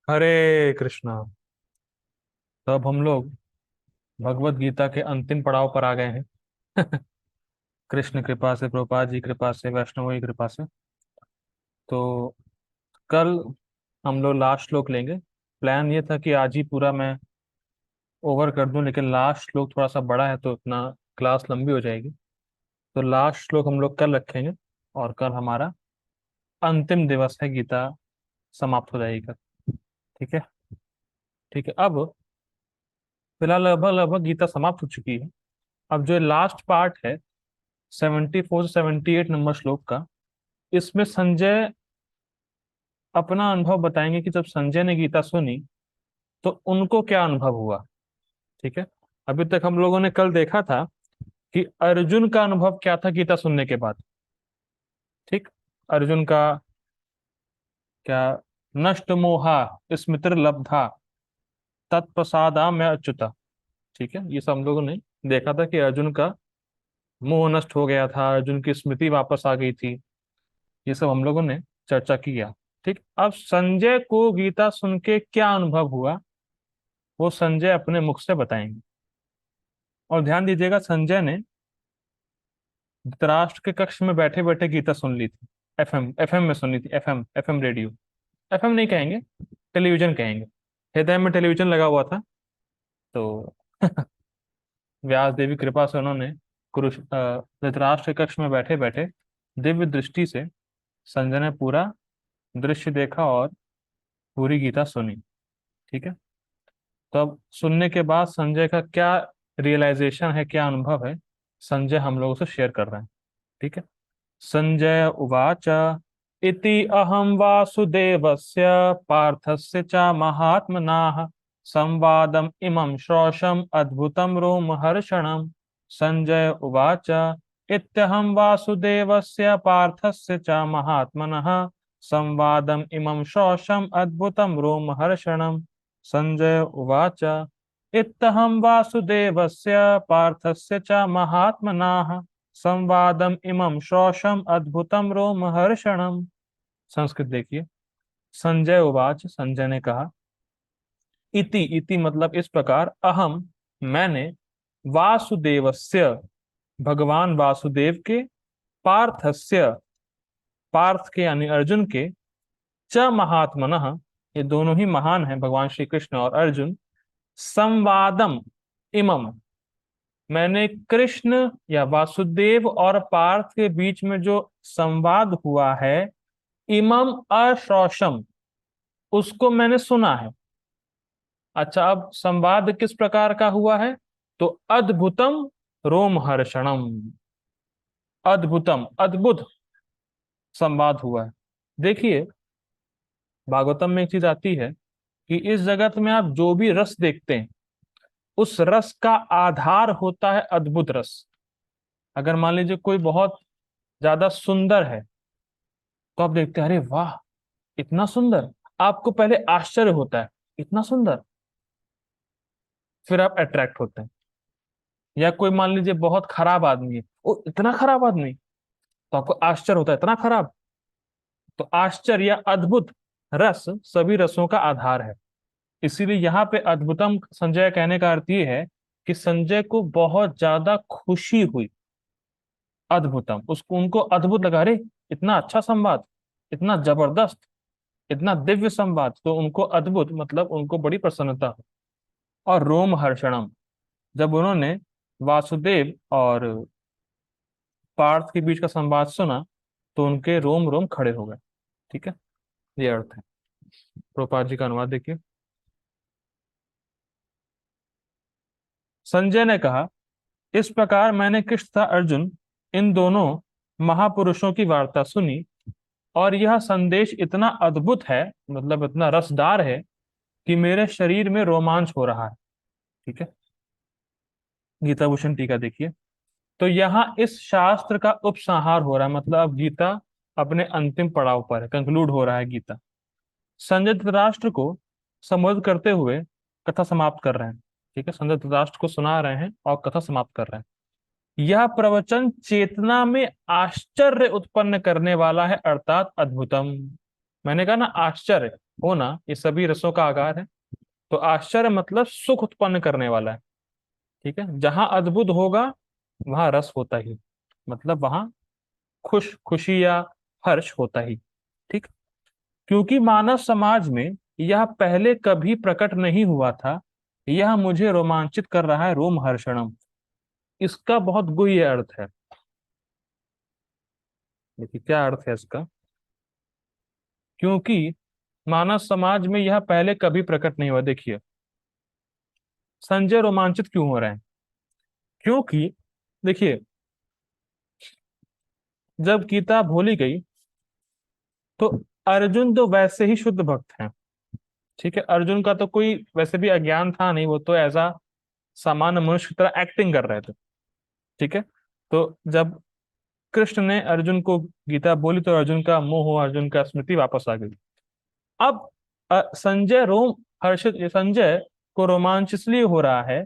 हरे कृष्णा। तो अब हम लोग भगवत गीता के अंतिम पड़ाव पर आ गए हैं। कृष्ण कृपा से, प्रभुपाद जी कृपा से, वैष्णवों की कृपा से। तो कल हम लोग लास्ट श्लोक लेंगे। प्लान ये था कि आज ही पूरा मैं ओवर कर दूं, लेकिन लास्ट श्लोक थोड़ा सा बड़ा है तो इतना क्लास लंबी हो जाएगी। तो लास्ट श्लोक हम लोग कल रखेंगे और कल हमारा अंतिम दिवस है, गीता समाप्त हो जाएगी कल। ठीक है। ठीक है। अब फिलहाल लगभग लगभग गीता समाप्त हो चुकी है। अब जो लास्ट पार्ट है 74 से 78 नंबर श्लोक का, इसमें संजय अपना अनुभव बताएंगे कि जब संजय ने गीता सुनी तो उनको क्या अनुभव हुआ। ठीक है। अभी तक हम लोगों ने कल देखा था कि अर्जुन का अनुभव क्या था गीता सुनने के बाद। ठीक। अर्जुन का क्या, नष्ट मोहा स्मृतिर लब्धा तत्प्रसादा में अच्युता। ठीक है, ये सब हम लोगों ने देखा था कि अर्जुन का मोह नष्ट हो गया था, अर्जुन की स्मृति वापस आ गई थी। ये सब हम लोगों ने चर्चा किया। ठीक। अब संजय को गीता सुन के क्या अनुभव हुआ वो संजय अपने मुख से बताएंगे। और ध्यान दीजिएगा, संजय ने धृतराष्ट्र के कक्ष में बैठे बैठे गीता सुन ली थी। एफएम एफएम में सुनी थी। FM FM radio. एफएम नहीं कहेंगे, टेलीविजन कहेंगे। हृदय में टेलीविजन लगा हुआ था। तो व्यास देवी कृपा से उन्होंने धृतराष्ट्र के कक्ष में बैठे बैठे दिव्य दृष्टि से संजय ने पूरा दृश्य देखा और पूरी गीता सुनी। ठीक है। तब सुनने के बाद संजय का क्या रियलाइजेशन है, क्या अनुभव है, संजय हम लोगों से शेयर कर रहे हैं। ठीक है। संजय उवाच इति अहम वासुदेवस्य पार्थस्य च महात्मनाः संवादम इमं श्रोषम अद्भुतम रोमहर्षणम्। संजय उवाच इत्यहं वासुदेवस्य पार्थस्य च महात्मनः संवादम इमं श्रोषम अद्भुतम रोमहर्षणम्। संजय उवाच इत्थं वासुदेवस्य पार्थस्य च महात्मनाः संवादम इमं श्रोषम अद्भुतम रोमहर्षणम्। संस्कृत देखिए। संजय उवाच, संजय ने कहा, इति इति मतलब इस प्रकार, अहम मैंने, वासुदेवस्य भगवान वासुदेव के, पार्थस्य पार्थ के यानी अर्जुन के, च महात्मनः ये दोनों ही महान हैं भगवान श्री कृष्ण और अर्जुन, संवादम इमम मैंने कृष्ण या वासुदेव और पार्थ के बीच में जो संवाद हुआ है, इमम अश्रौषम उसको मैंने सुना है। अच्छा, अब संवाद किस प्रकार का हुआ है? तो अद्भुतम रोमहर्षणम। अद्भुतम अद्भुत संवाद हुआ है। देखिए, भागवतम में एक चीज आती है कि इस जगत में आप जो भी रस देखते हैं उस रस का आधार होता है अद्भुत रस। अगर मान लीजिए कोई बहुत ज्यादा सुंदर है तो आप देखते हैं, अरे वाह इतना सुंदर। आपको पहले आश्चर्य होता है, इतना सुंदर, फिर आप अट्रैक्ट होते हैं। या कोई मान लीजिए बहुत खराब आदमी है, ओ इतना खराब आदमी, तो आपको आश्चर्य होता है, इतना खराब। तो आश्चर्य या अद्भुत रस सभी रसों का आधार है। इसीलिए यहाँ पे अद्भुतम संजय कहने का अर्थ ये है कि संजय को बहुत ज्यादा खुशी हुई। अद्भुतम उसको उनको अद्भुत लगा, अरे इतना अच्छा संवाद, इतना जबरदस्त, इतना दिव्य संवाद, तो उनको अद्भुत मतलब उनको बड़ी प्रसन्नता हुई। और रोम हर्षणम, जब उन्होंने वासुदेव और पार्थ के बीच का संवाद सुना तो उनके रोम रोम खड़े हो गए। ठीक है, ये अर्थ है। प्रोपाद जी का अनुवाद देखिए। संजय ने कहा, इस प्रकार मैंने कृष्ण तथा अर्जुन इन दोनों महापुरुषों की वार्ता सुनी और यह संदेश इतना अद्भुत है, मतलब इतना रसदार है कि मेरे शरीर में रोमांच हो रहा है। ठीक है। गीता भूषण टीका देखिए। तो यहाँ इस शास्त्र का उपसंहार हो रहा है, मतलब अब गीता अपने अंतिम पड़ाव पर है, कंक्लूड हो रहा है गीता। संजय धृतराष्ट्र को संबोधित करते हुए कथा समाप्त कर रहे हैं। ठीक है, संजय धृतराष्ट्र को सुना रहे हैं और कथा समाप्त कर रहे हैं। यह प्रवचन चेतना में आश्चर्य उत्पन्न करने वाला है, अर्थात अद्भुतम। मैंने कहा ना आश्चर्य होना ये सभी रसों का आगार है। तो आश्चर्य मतलब सुख उत्पन्न करने वाला है। ठीक है, जहां अद्भुत होगा वहां रस होता ही, मतलब वहां खुशी या हर्ष होता ही। ठीक। क्योंकि मानव समाज में यह पहले कभी प्रकट नहीं हुआ था, यह मुझे रोमांचित कर रहा है रोमहर्षणम। इसका बहुत गुह्य अर्थ है। देखिए क्या अर्थ है इसका। क्योंकि मानव समाज में यह पहले कभी प्रकट नहीं हुआ। देखिए संजय रोमांचित क्यों हो रहे हैं? क्योंकि देखिए जब गीता बोली गई तो अर्जुन तो वैसे ही शुद्ध भक्त हैं। ठीक है, अर्जुन का तो कोई वैसे भी अज्ञान था नहीं, वो तो ऐसा सामान्य मनुष्य की तरह एक्टिंग कर रहे थे। ठीक है। तो जब कृष्ण ने अर्जुन को गीता बोली तो अर्जुन का मोह, अर्जुन का स्मृति वापस आ गई। अब संजय रोम हर्षित, संजय को रोमांच इसलिए हो रहा है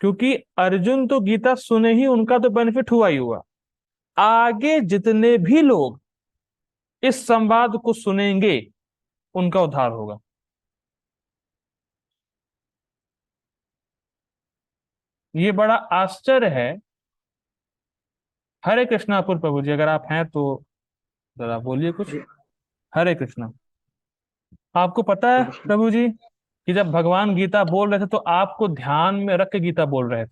क्योंकि अर्जुन तो गीता सुने ही, उनका तो बेनिफिट हुआ ही हुआ। आगे जितने भी लोग इस संवाद को सुनेंगे उनका उद्धार होगा। ये बड़ा आश्चर्य है। हरे कृष्णा अपूर्व प्रभु जी, अगर आप हैं तो जरा बोलिए कुछ। हरे हरे कृष्णा। आपको पता है कृष्ण। प्रभु जी कि जब भगवान गीता बोल रहे थे तो आपको ध्यान में रख के गीता बोल रहे थे।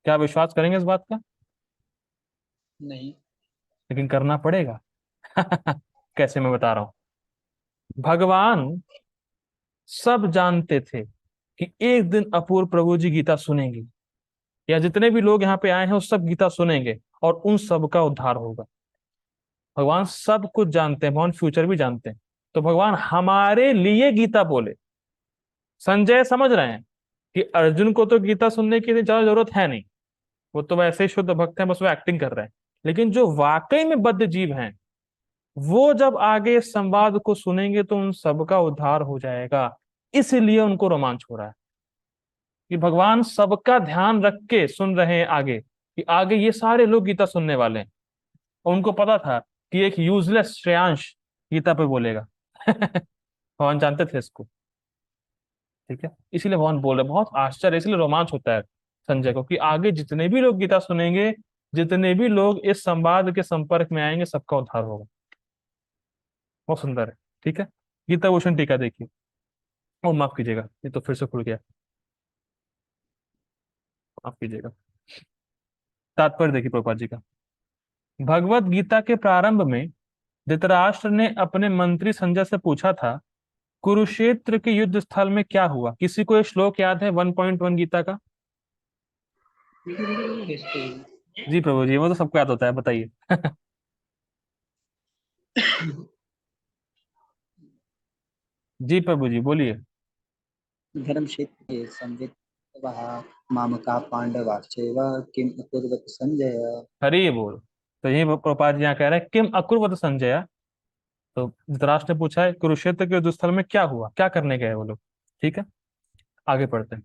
क्या आप विश्वास करेंगे इस बात का? नहीं। लेकिन करना पड़ेगा। कैसे, मैं बता रहा हूं। भगवान सब जानते थे कि एक दिन अपूर्व प्रभु जी गीता सुनेंगे, या जितने भी लोग यहाँ पे आए हैं वो सब गीता सुनेंगे और उन सब का उद्धार होगा। भगवान सब कुछ जानते हैं, भगवान फ्यूचर भी जानते हैं। तो भगवान हमारे लिए गीता बोले। संजय समझ रहे हैं कि अर्जुन को तो गीता सुनने की ज्यादा जरूरत है नहीं, वो तो वैसे ही शुद्ध भक्त हैं, बस वो एक्टिंग कर रहे हैं। लेकिन जो वाकई में बद्ध जीव हैं वो जब आगे इस संवाद को सुनेंगे तो उन सबका उद्धार हो जाएगा। इसलिए उनको रोमांच हो रहा है कि भगवान सबका ध्यान रख के सुन रहे हैं आगे, कि आगे ये सारे लोग गीता सुनने वाले हैं। और उनको पता था कि एक यूजलेस श्रेयांश गीता पे बोलेगा। भगवान जानते थे इसको। ठीक है, इसीलिए भगवान बोल रहे, बहुत आश्चर्य, इसलिए रोमांच होता है संजय को कि आगे जितने भी लोग गीता सुनेंगे, जितने भी लोग इस संवाद के संपर्क में आएंगे, सबका उद्धार होगा। बहुत सुंदर है। ठीक है, गीता भूषण टीका देखिए। ओ माफ कीजिएगा, ये तो फिर से खुल गया, माफ कीजिएगा। तात्पर्य देखिए प्रभुपाद जी का। भगवत गीता के प्रारंभ में धृतराष्ट्र ने अपने मंत्री संजय से पूछा था, कुरुक्षेत्र के युद्ध स्थल में क्या हुआ? किसी को ये श्लोक याद है 1.1 गीता का? जी प्रभु जी, वो तो सबको याद होता है, बताइए। जी प्रभु जी बोलिए। धर्मक्षेत्रे संवित्तवः मामकाः पाण्डवाश्चैव किम् अकुर्वत संजय। हरि ये बोल। तो यही प्रभुपाद जी यहाँ कह रहे हैं, किम अकुर्वत संजय। तो धृतराष्ट्र ने पूछा है कुरुक्षेत्र के युद्ध स्थल में क्या हुआ, क्या करने गए वो लोग। ठीक है, आगे पढ़ते हैं।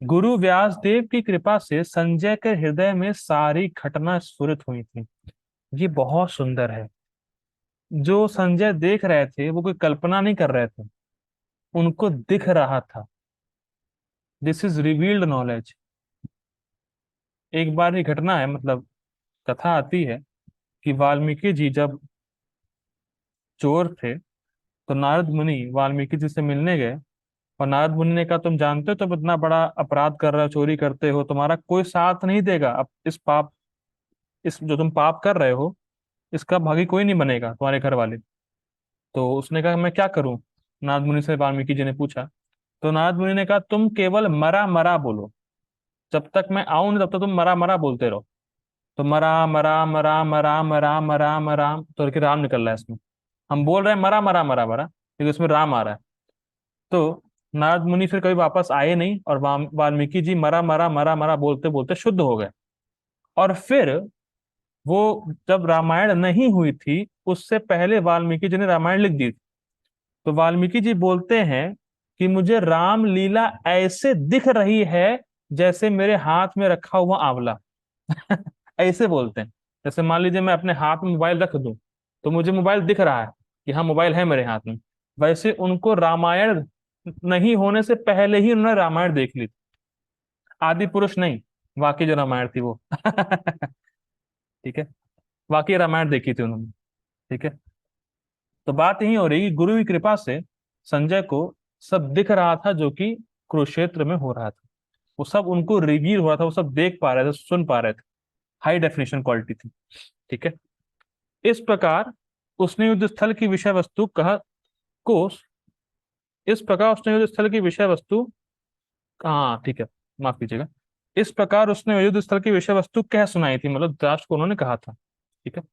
गुरु व्यास देव की कृपा से संजय के हृदय में सारी घटना स्फुरित हुई थी। ये बहुत सुंदर है। जो संजय देख रहे थे वो कोई कल्पना नहीं कर रहे थे, उनको दिख रहा था। This is revealed knowledge. एक बार की घटना है, मतलब कथा आती है कि वाल्मीकि जी जब चोर थे तो नारद मुनि वाल्मीकि जी से मिलने गए। और नारद मुनि ने कहा, तुम जानते हो तुम इतना बड़ा अपराध कर रहे हो, चोरी करते हो, तुम्हारा कोई साथ नहीं देगा। अब इस पाप, इस जो तुम पाप कर रहे हो इसका भागी कोई नहीं बनेगा, तुम्हारे घर वाले। तो उसने कहा मैं क्या करूं? नारद मुनि से वाल्मीकि जी ने पूछा। तो नारद मुनि ने कहा तुम केवल मरा मरा बोलो, जब तक मैं आऊं नहीं तब तक तुम मरा मरा बोलते रहो। तो मरा मरा मरा मरा मरा मरा मरा, तो देखिए राम निकल रहा है इसमें। हम बोल रहे हैं मरा मरा मरा मरा, लेकिन इसमें राम आ रहा है। तो नारद मुनि फिर कभी वापस आए नहीं और वाल्मीकि जी मरा मरा मरा मरा बोलते बोलते शुद्ध हो गए। और फिर वो जब रामायण नहीं हुई थी उससे पहले वाल्मीकि जी ने रामायण लिख दी थी। तो वाल्मीकि जी बोलते हैं कि मुझे राम लीला ऐसे दिख रही है जैसे मेरे हाथ में रखा हुआ आंवला। ऐसे बोलते हैं। जैसे मान लीजिए मैं अपने हाथ में मोबाइल रख दूं तो मुझे मोबाइल दिख रहा है, कि हाँ मोबाइल है मेरे हाथ में, वैसे उनको रामायण नहीं होने से पहले ही उन्होंने रामायण देख ली थी। आदि पुरुष नहीं, वाकई जो रामायण थी वो ठीक है, वाकई रामायण देखी थी उन्होंने। ठीक है, तो बात यही हो रही कि गुरु की कृपा से संजय को सब दिख रहा था जो कि कुरुक्षेत्र में हो रहा था। वो सब उनको रिवील हो रहा था, वो सब देख पा रहे थे, सुन पा रहे थे। हाई डेफिनेशन क्वालिटी थी। ठीक है, इस प्रकार उसने युद्ध स्थल की विषय वस्तु कहा को इस प्रकार उसने युद्ध स्थल की विषय वस्तु, हाँ ठीक है, माफ कीजिएगा, इस प्रकार उसने युद्ध स्थल की विषय वस्तु कह सुनाई थी, मतलब धृतराष्ट्र को उन्होंने कहा था। ठीक है,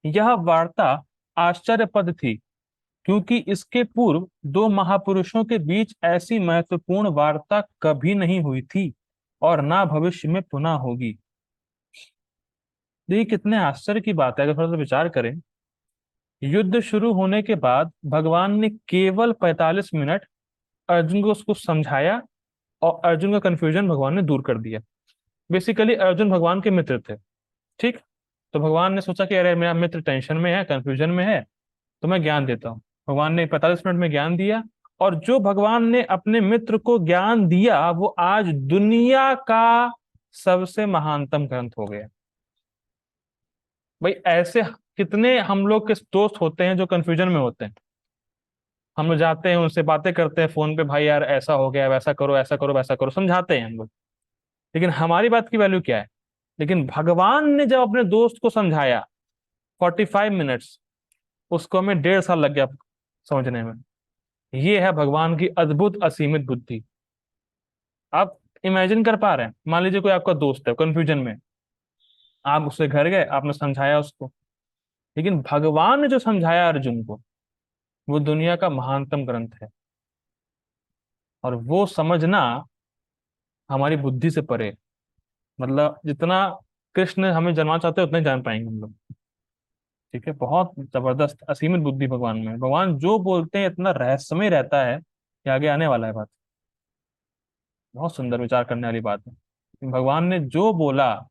यह वार्ता आश्चर्यपद थी, क्योंकि इसके पूर्व दो महापुरुषों के बीच ऐसी महत्वपूर्ण वार्ता कभी नहीं हुई थी और ना भविष्य में पुनः होगी। देखिए कितने आश्चर्य की बात है, अगर थोड़ा सा विचार करें। युद्ध शुरू होने के बाद भगवान ने केवल 45 मिनट अर्जुन को उसको समझाया, और अर्जुन का कंफ्यूजन भगवान ने दूर कर दिया। बेसिकली अर्जुन भगवान के मित्र थे। ठीक, तो भगवान ने सोचा कि अरे मेरा मित्र टेंशन में है, कंफ्यूजन में है, तो मैं ज्ञान देता हूँ। भगवान ने 45 मिनट में ज्ञान दिया, और जो भगवान ने अपने मित्र को ज्ञान दिया वो आज दुनिया का सबसे महानतम ग्रंथ हो गया। भाई ऐसे कितने हम लोग के दोस्त होते हैं जो कंफ्यूजन में होते हैं, हम लोग जाते हैं उनसे बातें करते हैं फोन पे, भाई यार ऐसा हो गया, वैसा करो, ऐसा करो, वैसा करो, समझाते हैं हम लोग, लेकिन हमारी बात की वैल्यू क्या है? लेकिन भगवान ने जब अपने दोस्त को समझाया 45 मिनट्स, उसको हमें 1.5 साल लग गया समझने में। ये है भगवान की अद्भुत असीमित बुद्धि। आप इमेजिन कर पा रहे हैं, मान लीजिए कोई आपका दोस्त है कंफ्यूजन में, आप उसके घर गए, आपने समझाया उसको, लेकिन भगवान ने जो समझाया अर्जुन को, वो दुनिया का महानतम ग्रंथ है। और वो समझना हमारी बुद्धि से परे है। मतलब जितना कृष्ण हमें जानना चाहते हैं उतना ही जान पाएंगे हम लोग। ठीक है, बहुत जबरदस्त असीमित बुद्धि भगवान में है। भगवान जो बोलते हैं इतना रहस्यमय रहता है कि आगे आने वाला है बात। बहुत सुंदर विचार करने वाली बात है। भगवान ने जो बोला,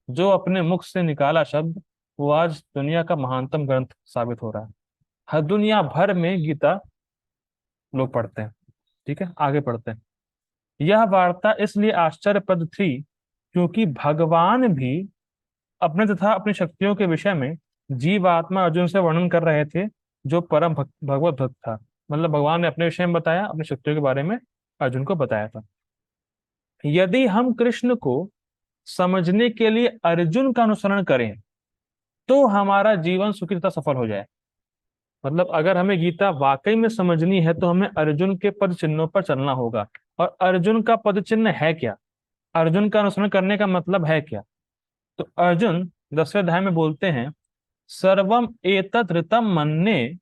जो अपने मुख से निकाला शब्द, वो आज दुनिया का महानतम ग्रंथ साबित हो रहा है। हर दुनिया भर में गीता लोग पढ़ते हैं। ठीक है, आगे पढ़ते हैं। यह वार्ता इसलिए आश्चर्यप्रद थी क्योंकि भगवान भी अपने तथा अपनी शक्तियों के विषय में जीवात्मा अर्जुन से वर्णन कर रहे थे, जो परम भगवत भक्त था। मतलब भगवान ने अपने विषय में बताया, अपनी शक्तियों के बारे में अर्जुन को बताया था। यदि हम कृष्ण को समझने के लिए अर्जुन का अनुसरण करें तो हमारा जीवन सुखी तथा सफल हो जाए। मतलब अगर हमें गीता वाकई में समझनी है तो हमें अर्जुन के पद चिन्हों पर चलना होगा। और अर्जुन का पद चिन्ह है क्या? अर्जुन का अनुसरण करने का मतलब है क्या? तो अर्जुन 10वें अध्याय में बोलते हैं, सर्वम एतत् ऋतम मन्ये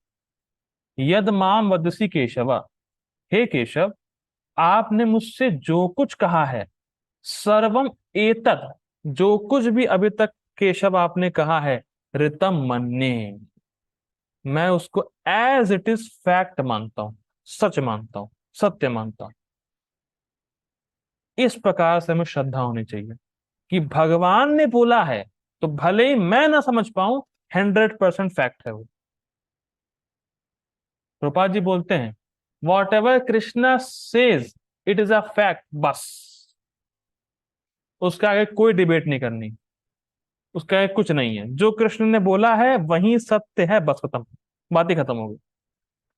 यद माम वदसी केशव। हे केशव, आपने मुझसे जो कुछ कहा है, सर्वम एतत्, जो कुछ भी अभी तक केशव आपने कहा है, ऋतम मन्ये, मैं उसको एज इट इज फैक्ट मानता हूं, सच मानता हूं, सत्य मानता हूं। इस प्रकार से हमें श्रद्धा होनी चाहिए कि भगवान ने बोला है तो भले ही मैं ना समझ पाऊं, 100% फैक्ट है वो। प्रभुपाद जी बोलते हैं, what ever Krishna says it is a fact, बस उसका आगे कोई डिबेट नहीं करनी, उसका आगे कुछ नहीं है। जो कृष्ण ने बोला है वही सत्य है, बस खत्म, बात ही खत्म हो गई।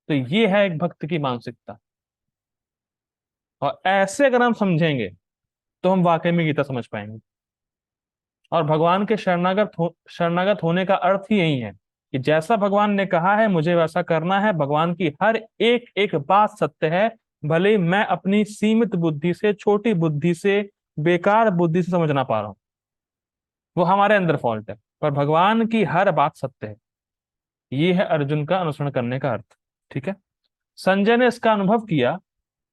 तो ये है एक भक्त की मानसिकता। और ऐसे अगर हम समझेंगे तो हम वाकई में गीता समझ पाएंगे। और भगवान के शरणागत होने का अर्थ ही यही है कि जैसा भगवान ने कहा है मुझे वैसा करना है। भगवान की हर एक एक बात सत्य है, भले ही मैं अपनी सीमित बुद्धि से, छोटी बुद्धि से, बेकार बुद्धि से समझ ना पा रहा हूं, वो हमारे अंदर फॉल्ट है, पर भगवान की हर बात सत्य है। ये है अर्जुन का अनुसरण करने का अर्थ। ठीक है, संजय ने इसका अनुभव किया,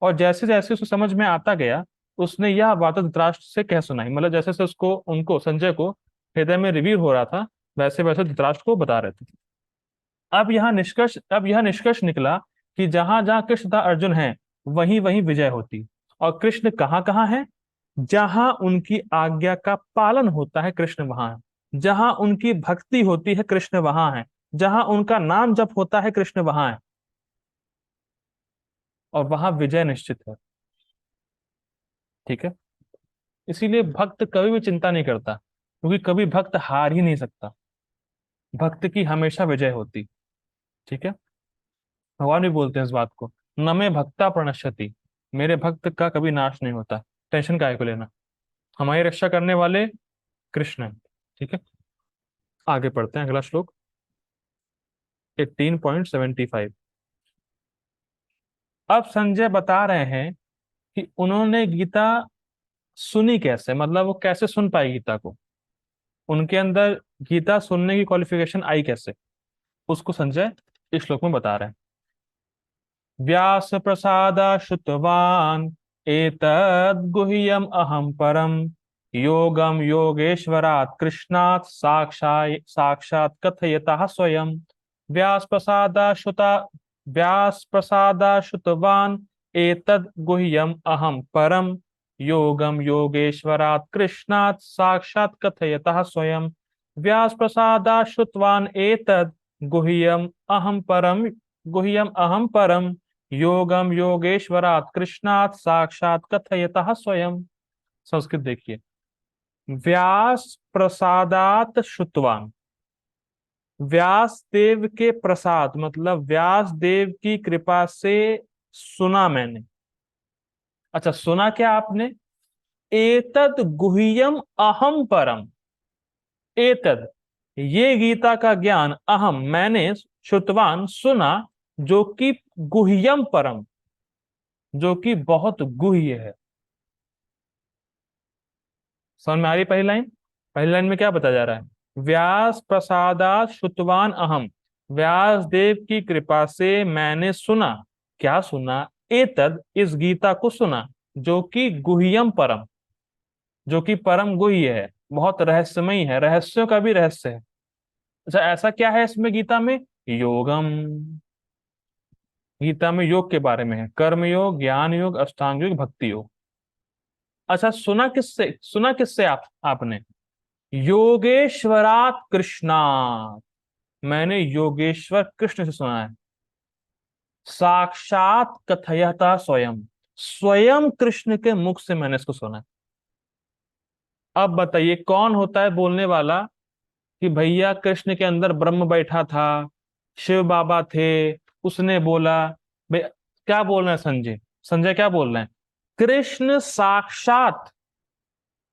और जैसे जैसे उसे समझ में आता गया उसने यह बात धृतराष्ट्र से कह सुनाई। मतलब जैसे जैसे उसको, उनको, संजय को हृदय में रिवील हो रहा था, वैसे वैसे धृतराष्ट्र को बता रहे थे। अब यह निष्कर्ष निकला कि जहां जहां कृष्ण तथा अर्जुन है वहीं वहीं विजय होती। और कृष्ण कहाँ कहाँ है? जहां उनकी आज्ञा का पालन होता है कृष्ण वहां है, जहां उनकी भक्ति होती है कृष्ण वहां है, जहां उनका नाम जप होता है कृष्ण वहां है, और वहां विजय निश्चित है। ठीक है। इसीलिए भक्त कभी भी चिंता नहीं करता, क्योंकि कभी भक्त हार ही नहीं सकता, भक्त की हमेशा विजय होती। ठीक है। भगवान भी बोलते हैं इस बात को, न में भक्ता प्रणश्यति, मेरे भक्त का कभी नाश नहीं होता। टेंशन काहे को लेना, हमारी रक्षा करने वाले कृष्ण है। ठीक है। आगे पढ़ते हैं अगला श्लोक 18.75। अब संजय बता रहे हैं कि उन्होंने गीता सुनी कैसे, मतलब वो कैसे सुन पाए गीता को, उनके अंदर गीता सुनने की क्वालिफिकेशन आई कैसे, उसको संजय इस श्लोक में बता रहे हैं। व्यास प्रसाद श्रुतवान एतद् गुह्यम अहम परम, योगम योगेश्वरात् कृष्णात् साक्षात् कथयतः स्वयं। व्यास प्रसाद श्रुता व्यास प्रसाद श्रुतवान एतद् गुह्यम अहम परम, योगम योगेश्वरात् कृष्णात् साक्षात् कथयतः स्वयं। व्यास प्रसाद श्रुतवान एतद् गुह्यम अहम परम, योगम योगेश्वरात् कृष्णात् साक्षात् कथयतः स्वयं। संस्कृत देखिए, व्यास प्रसादात श्रुतवान, व्यास देव के प्रसाद मतलब व्यास देव की कृपा से सुना मैंने। अच्छा, सुना क्या आपने? एतद गुह्यम अहम परम, एतद ये गीता का ज्ञान, अहम मैंने, श्रुतवान सुना, जो कि गुह्यम परम, जो कि बहुत गुह्य है। समझ में आ रही पहली लाइन? पहली लाइन में क्या बताया जा रहा है? व्यास प्रसादात श्रुतवान अहम, व्यास देव की कृपा से मैंने सुना। क्या सुना? एतद इस गीता को सुना, जो कि गुह्यम परम, जो कि परम गुह्य है, बहुत रहस्यमय है, रहस्यों का भी रहस्य है। अच्छा, ऐसा क्या है इसमें गीता में? योगम, गीता में योग के बारे में है, कर्म योग, ज्ञान योग, अष्टांग योग, भक्ति योग। अच्छा, सुना किससे आपने? योगेश्वरात कृष्णात, मैंने योगेश्वर कृष्ण से सुना है। साक्षात कथयता स्वयं, स्वयं कृष्ण के मुख से मैंने इसको सुना है। अब बताइए कौन होता है बोलने वाला कि भैया कृष्ण के अंदर ब्रह्म बैठा था, शिव बाबा थे, उसने बोला। भाई क्या बोल रहे हैं संजय? संजय क्या बोल रहे हैं? कृष्ण साक्षात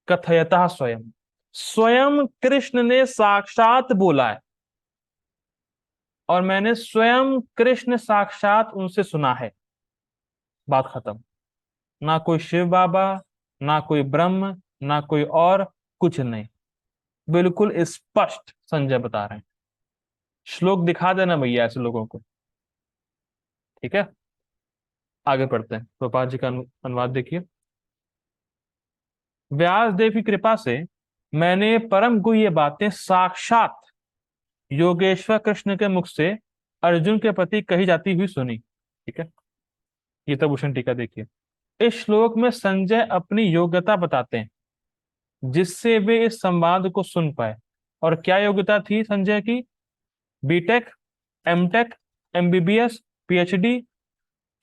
कथयता स्वयं, स्वयं कृष्ण ने साक्षात बोला है, और मैंने स्वयं कृष्ण साक्षात उनसे सुना है। बात खत्म। ना कोई शिव बाबा, ना कोई ब्रह्म, ना कोई और, कुछ नहीं, बिल्कुल स्पष्ट संजय बता रहे हैं। श्लोक दिखा देना भैया ऐसे लोगों को। ठीक है। आगे पढ़ते हैं, प्रभुपाद जी का अनुवाद देखिए। व्यास देव की कृपा से मैंने परम गुह्य बातें साक्षात योगेश्वर कृष्ण के मुख से अर्जुन के प्रति कही जाती हुई सुनी। ठीक है। गीताभूषण टीका देखिए। इस श्लोक में संजय अपनी योग्यता बताते हैं, जिससे वे इस संवाद को सुन पाए। और क्या योग्यता थी संजय की? बीटेक, एमटेक, एमबीबीएस, पीएचडी,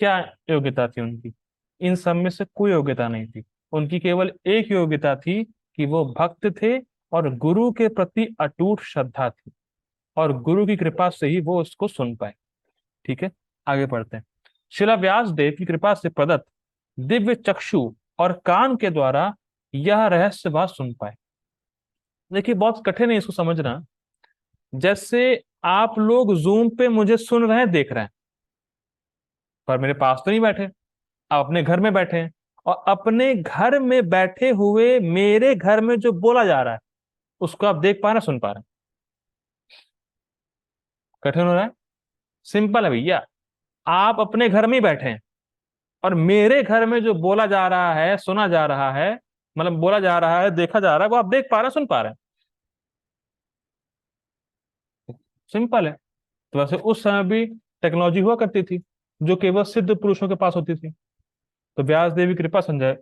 क्या योग्यता थी उनकी? इन सब में से कोई योग्यता नहीं थी। उनकी केवल एक योग्यता थी कि वो भक्त थे और गुरु के प्रति अटूट श्रद्धा थी, और गुरु की कृपा से ही वो उसको सुन पाए। ठीक है। आगे पढ़ते हैं। शिला व्यास देव की कृपा से प्रदत्त दिव्य चक्षु और कान के द्वारा यह रहस्य बात सुन पाए। देखिए बहुत कठिन है इसको समझना। जैसे आप लोग जूम पे मुझे सुन रहे हैं, देख रहे हैं, पर मेरे पास तो नहीं बैठे, आप अपने घर में बैठे हैं, और अपने घर में बैठे हुए मेरे घर में जो बोला जा रहा है उसको आप देख पा रहे हैं, सुन पा रहे हैं। कठिन हो रहा है? सिंपल है भैया। आप अपने घर में ही बैठे हैं, और मेरे घर में जो बोला जा रहा है, सुना जा रहा है, मतलब बोला जा रहा है, देखा जा रहा है, वो आप देख पा रहे हैं, सुन पा रहे हैं। सिंपल है। तो वैसे उस समय भी टेक्नोलॉजी हुआ करती थी, जो केवल सिद्ध पुरुषों के पास होती थी। तो व्यास देवी कृपा संजय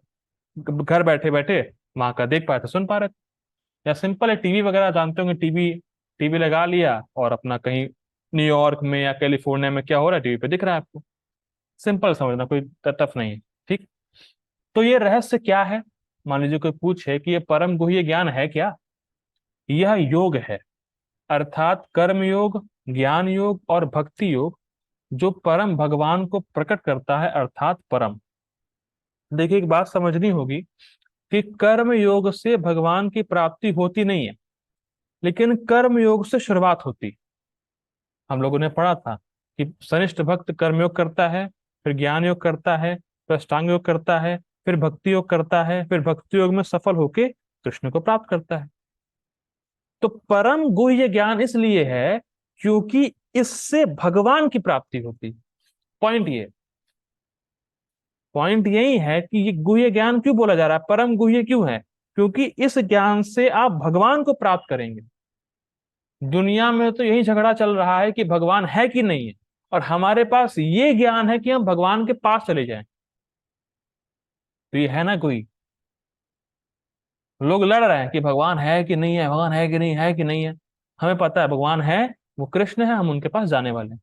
घर बैठे बैठे वहां का देख पाए थे, सुन पा रहे थे। या सिंपल है, टीवी वगैरह जानते होंगे, टीवी टीवी लगा लिया और अपना कहीं न्यूयॉर्क में या कैलिफोर्निया में क्या हो रहा है टीवी पे दिख रहा है आपको। सिंपल समझना, कोई टफ नहीं है। ठीक। तो ये रहस्य क्या है? मान लीजिए कोई पूछे कि ये परम गुह्य ज्ञान है क्या? यह योग है, अर्थात कर्म योग, ज्ञान योग और भक्ति योग, जो परम भगवान को प्रकट करता है, अर्थात परम। देखिए, एक बात समझनी होगी कि कर्म योग से भगवान की प्राप्ति होती नहीं है, लेकिन कर्म योग से शुरुआत होती। हम लोगों ने पढ़ा था कि सनिष्ठ भक्त कर्मयोग करता है, फिर ज्ञान योग करता है, फिर अष्टांग योग करता है, फिर भक्ति योग करता है, फिर भक्ति योग में सफल होके कृष्ण को प्राप्त करता है। तो परम गुह्य ज्ञान इसलिए है क्योंकि इससे भगवान की प्राप्ति होती। पॉइंट ये पॉइंट यही है कि ये गुह्य ज्ञान क्यों बोला जा रहा है, परम गुह्य क्यों है? क्योंकि इस ज्ञान से आप भगवान को प्राप्त करेंगे। दुनिया में तो यही झगड़ा चल रहा है कि भगवान है कि नहीं है, और हमारे पास ये ज्ञान है कि हम भगवान के पास चले जाएं। तो ये है ना कोई, लोग लड़ रहे हैं कि भगवान है कि नहीं है, भगवान है कि नहीं है कि नहीं है। हमें पता है भगवान है, वो कृष्ण है, हम उनके पास जाने वाले हैं।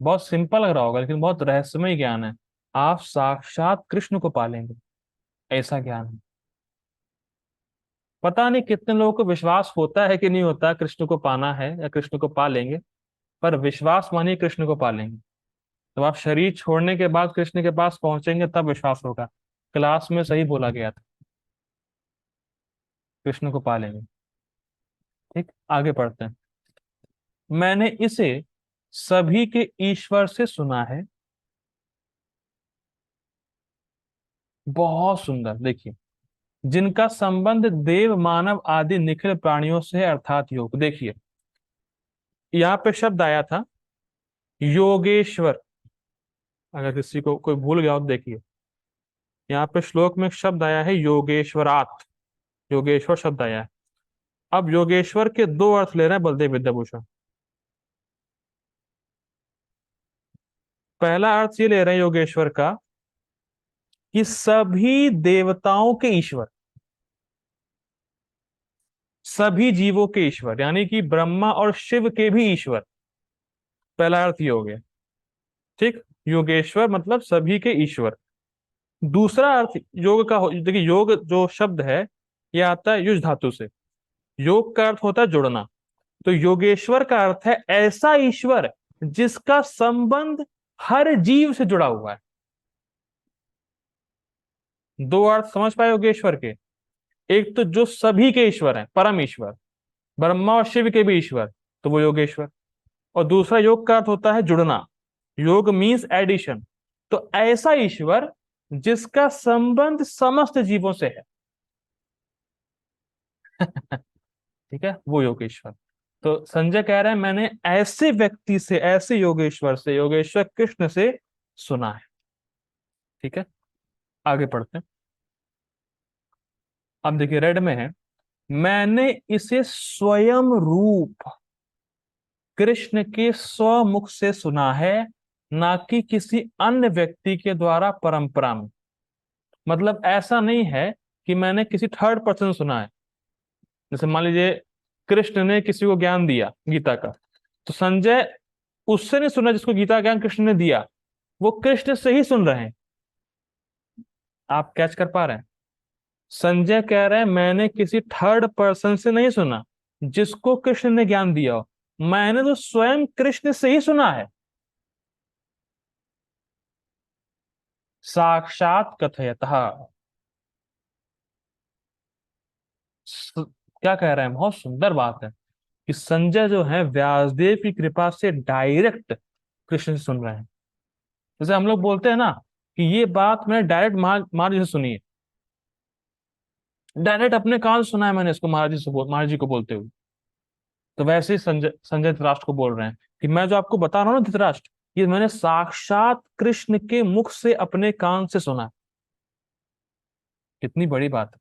बहुत सिंपल लग रहा होगा, लेकिन बहुत रहस्यमय ज्ञान है। आप साक्षात कृष्ण को पालेंगे, ऐसा ज्ञान है। पता नहीं कितने लोगों को विश्वास होता है कि नहीं होता कृष्ण को पाना है या कृष्ण को पा लेंगे, पर विश्वास मानिए कृष्ण को पा लेंगे। तो आप शरीर छोड़ने के बाद कृष्ण के पास पहुंचेंगे तब विश्वास होगा। क्लास में सही बोला गया था, कृष्ण को पा लेंगे। ठीक, आगे पढ़ते हैं। मैंने इसे सभी के ईश्वर से सुना है। बहुत सुंदर, देखिए। जिनका संबंध देव मानव आदि निखिल प्राणियों से है, अर्थात योग। देखिए, यहाँ पे शब्द आया था योगेश्वर। अगर किसी को कोई भूल गया हो तो देखिए, यहाँ पे श्लोक में एक शब्द आया है योगेश्वरात। योगेश्वर शब्द आया है। अब योगेश्वर के दो अर्थ ले रहे हैं बलदेव विद्याभूषण। पहला अर्थ ये ले रहे हैं योगेश्वर का कि सभी देवताओं के ईश्वर, सभी जीवों के ईश्वर, यानी कि ब्रह्मा और शिव के भी ईश्वर। पहला अर्थ ये हो गया। ठीक, योगेश्वर मतलब सभी के ईश्वर। दूसरा अर्थ योग का देखिए, योग जो शब्द है ये आता है युज धातु से। योग का अर्थ होता है जुड़ना। तो योगेश्वर का अर्थ है ऐसा ईश्वर जिसका संबंध हर जीव से जुड़ा हुआ है। दो अर्थ समझ पाए योगेश्वर के? एक तो जो सभी के ईश्वर है, परम ईश्वर, ब्रह्मा और शिव के भी ईश्वर, तो वो योगेश्वर। और दूसरा योग का अर्थ होता है जुड़ना। योग मीन्स एडिशन। तो ऐसा ईश्वर जिसका संबंध समस्त जीवों से है। ठीक है, वो योगेश्वर। तो संजय कह रहे हैं मैंने ऐसे व्यक्ति से, ऐसे योगेश्वर से, योगेश्वर कृष्ण से सुना है। ठीक है, आगे पढ़ते हैं। अब देखिए, रेड में है, मैंने इसे स्वयं रूप कृष्ण के स्वमुख से सुना है, ना कि किसी अन्य व्यक्ति के द्वारा परंपरा में। मतलब ऐसा नहीं है कि मैंने किसी थर्ड पर्सन सुना है। जैसे मान लीजिए कृष्ण ने किसी को ज्ञान दिया गीता का, तो संजय उससे नहीं सुना जिसको गीता का ज्ञान कृष्ण ने दिया, वो कृष्ण से ही सुन रहे हैं। आप कैच कर पा रहे हैं? संजय कह रहे हैं मैंने किसी थर्ड पर्सन से नहीं सुना जिसको कृष्ण ने ज्ञान दिया हो, मैंने तो स्वयं कृष्ण से ही सुना है। साक्षात कथयतः। क्या कह रहे हैं, बहुत सुंदर बात है कि संजय जो है व्यासदेव की कृपा से डायरेक्ट कृष्ण से सुन रहे हैं। जैसे हम लोग बोलते हैं ना कि ये बात मैंने डायरेक्ट महाराज जी से सुनी है, डायरेक्ट अपने कान से सुना है मैंने इसको महाराज जी से महाराज जी को बोलते हुए। तो वैसे ही संजय संजय धृतराष्ट्र को बोल रहे हैं कि मैं जो आपको बता रहा हूँ ना धृतराष्ट्र, ये मैंने साक्षात कृष्ण के मुख से अपने कान से सुना है। कितनी बड़ी बात है।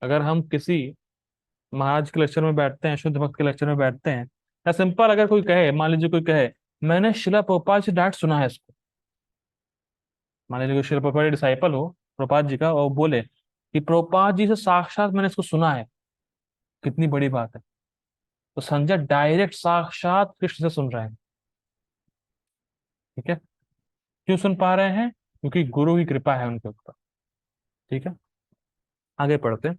अगर हम किसी महाराज के लेक्चर में बैठते हैं, शुद्ध भक्त के लेक्चर में बैठते हैं, या सिंपल अगर कोई कहे, मान लीजिए कोई कहे मैंने शिला प्रभुपाद से डायरेक्ट सुना है इसको। मान लीजिए कोई शिला प्रभुपाद डिसाइपल हो प्रभुपाद जी का, और बोले कि प्रभुपाद जी से साक्षात मैंने इसको सुना है, कितनी बड़ी बात है। तो संजय डायरेक्ट साक्षात कृष्ण से सुन रहे हैं। ठीक है। क्यों सुन पा रहे हैं? क्योंकि गुरु की कृपा है उनके ऊपर। ठीक है। आगे पढ़ते हैं।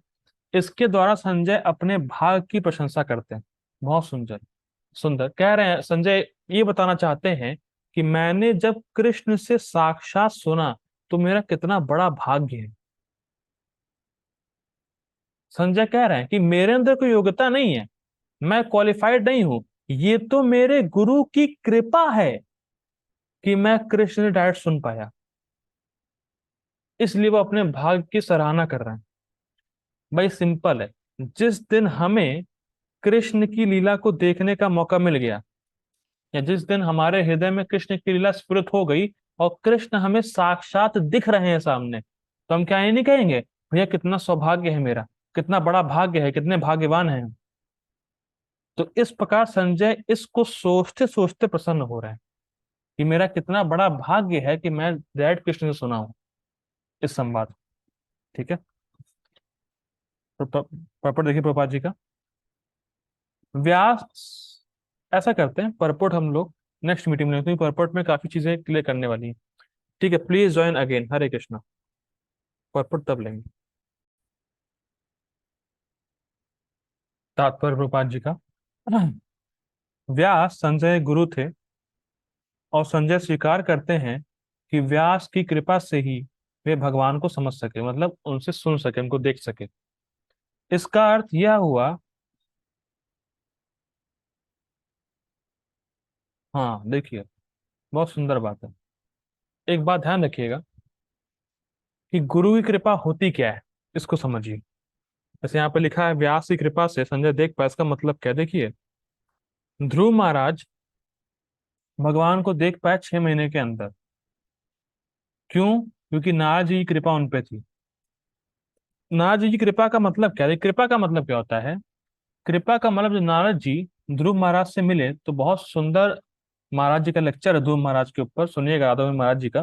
इसके द्वारा संजय अपने भाग की प्रशंसा करते हैं। बहुत सुंदर। सुंदर कह रहे हैं संजय, ये बताना चाहते हैं कि मैंने जब कृष्ण से साक्षात सुना तो मेरा कितना बड़ा भाग्य है। संजय कह रहे हैं कि मेरे अंदर कोई योग्यता नहीं है, मैं क्वालिफाइड नहीं हूं, ये तो मेरे गुरु की कृपा है कि मैं कृष्ण से डायरेक्ट सुन पाया। इसलिए वो अपने भाग्य की सराहना कर रहे हैं। भाई सिंपल है। जिस दिन हमें कृष्ण की लीला को देखने का मौका मिल गया, या जिस दिन हमारे हृदय में कृष्ण की लीला स्फुरित हो गई और कृष्ण हमें साक्षात दिख रहे हैं सामने, तो हम क्या ये नहीं कहेंगे भैया कितना सौभाग्य है मेरा, कितना बड़ा भाग्य है, कितने भाग्यवान हैं हम। तो इस प्रकार संजय इसको सोचते सोचते प्रसन्न हो रहे हैं कि मेरा कितना बड़ा भाग्य है कि मैं डायरेक्ट कृष्ण से सुना हूं इस संवाद। ठीक है। पर्पट देखिए प्रभुपाद जी का। व्यास ऐसा करते हैं, पर्पट हम लोग नेक्स्ट मीटिंग में लेते हैं, पर्पट में काफी चीजें क्लियर करने वाली हैं। ठीक है, प्लीज ज्वाइन अगेन। हरे कृष्णा। पर्पट तब लेंगे। तात्पर्य प्रभुपाद जी का। व्यास संजय गुरु थे और संजय स्वीकार करते हैं कि व्यास की कृपा से ही वे भगवान को समझ सके, मतलब उनसे सुन सके, उनको देख सके। इसका अर्थ यह हुआ। हाँ देखिए, बहुत सुंदर बात है। एक बात ध्यान रखिएगा कि गुरु की कृपा होती क्या है, इसको समझिए। जैसे यहाँ पे लिखा है व्यास की कृपा से संजय देख पाए, इसका मतलब क्या है? देखिए, ध्रुव महाराज भगवान को देख पाए 6 महीने के अंदर। क्यों? क्योंकि नारद जी की कृपा उन पे थी। नारद जी की कृपा का मतलब क्या है? कृपा का मतलब क्या होता है? कृपा का मतलब, जो नारद जी ध्रुव महाराज से मिले तो बहुत सुंदर, महाराज जी का लेक्चर है ध्रुव महाराज के ऊपर, सुनिएगा राधा महाराज जी का।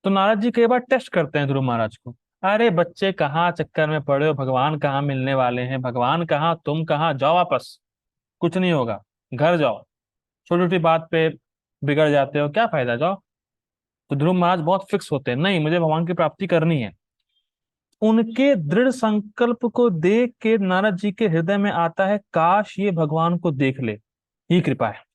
तो नारद जी कई बार टेस्ट करते हैं ध्रुव महाराज को। अरे बच्चे कहाँ चक्कर में पड़े हो, भगवान कहाँ मिलने वाले हैं, भगवान कहाँ, तुम कहाँ, जाओ वापस, कुछ नहीं होगा, घर जाओ, छोटी छोटी बात पे बिगड़ जाते हो, क्या फायदा, जाओ। तो ध्रुव महाराज बहुत फिक्स होते हैं, नहीं मुझे भगवान की प्राप्ति करनी है। उनके दृढ़ संकल्प को देख के नारद जी के हृदय में आता है काश ये भगवान को देख ले, ये कृपा है।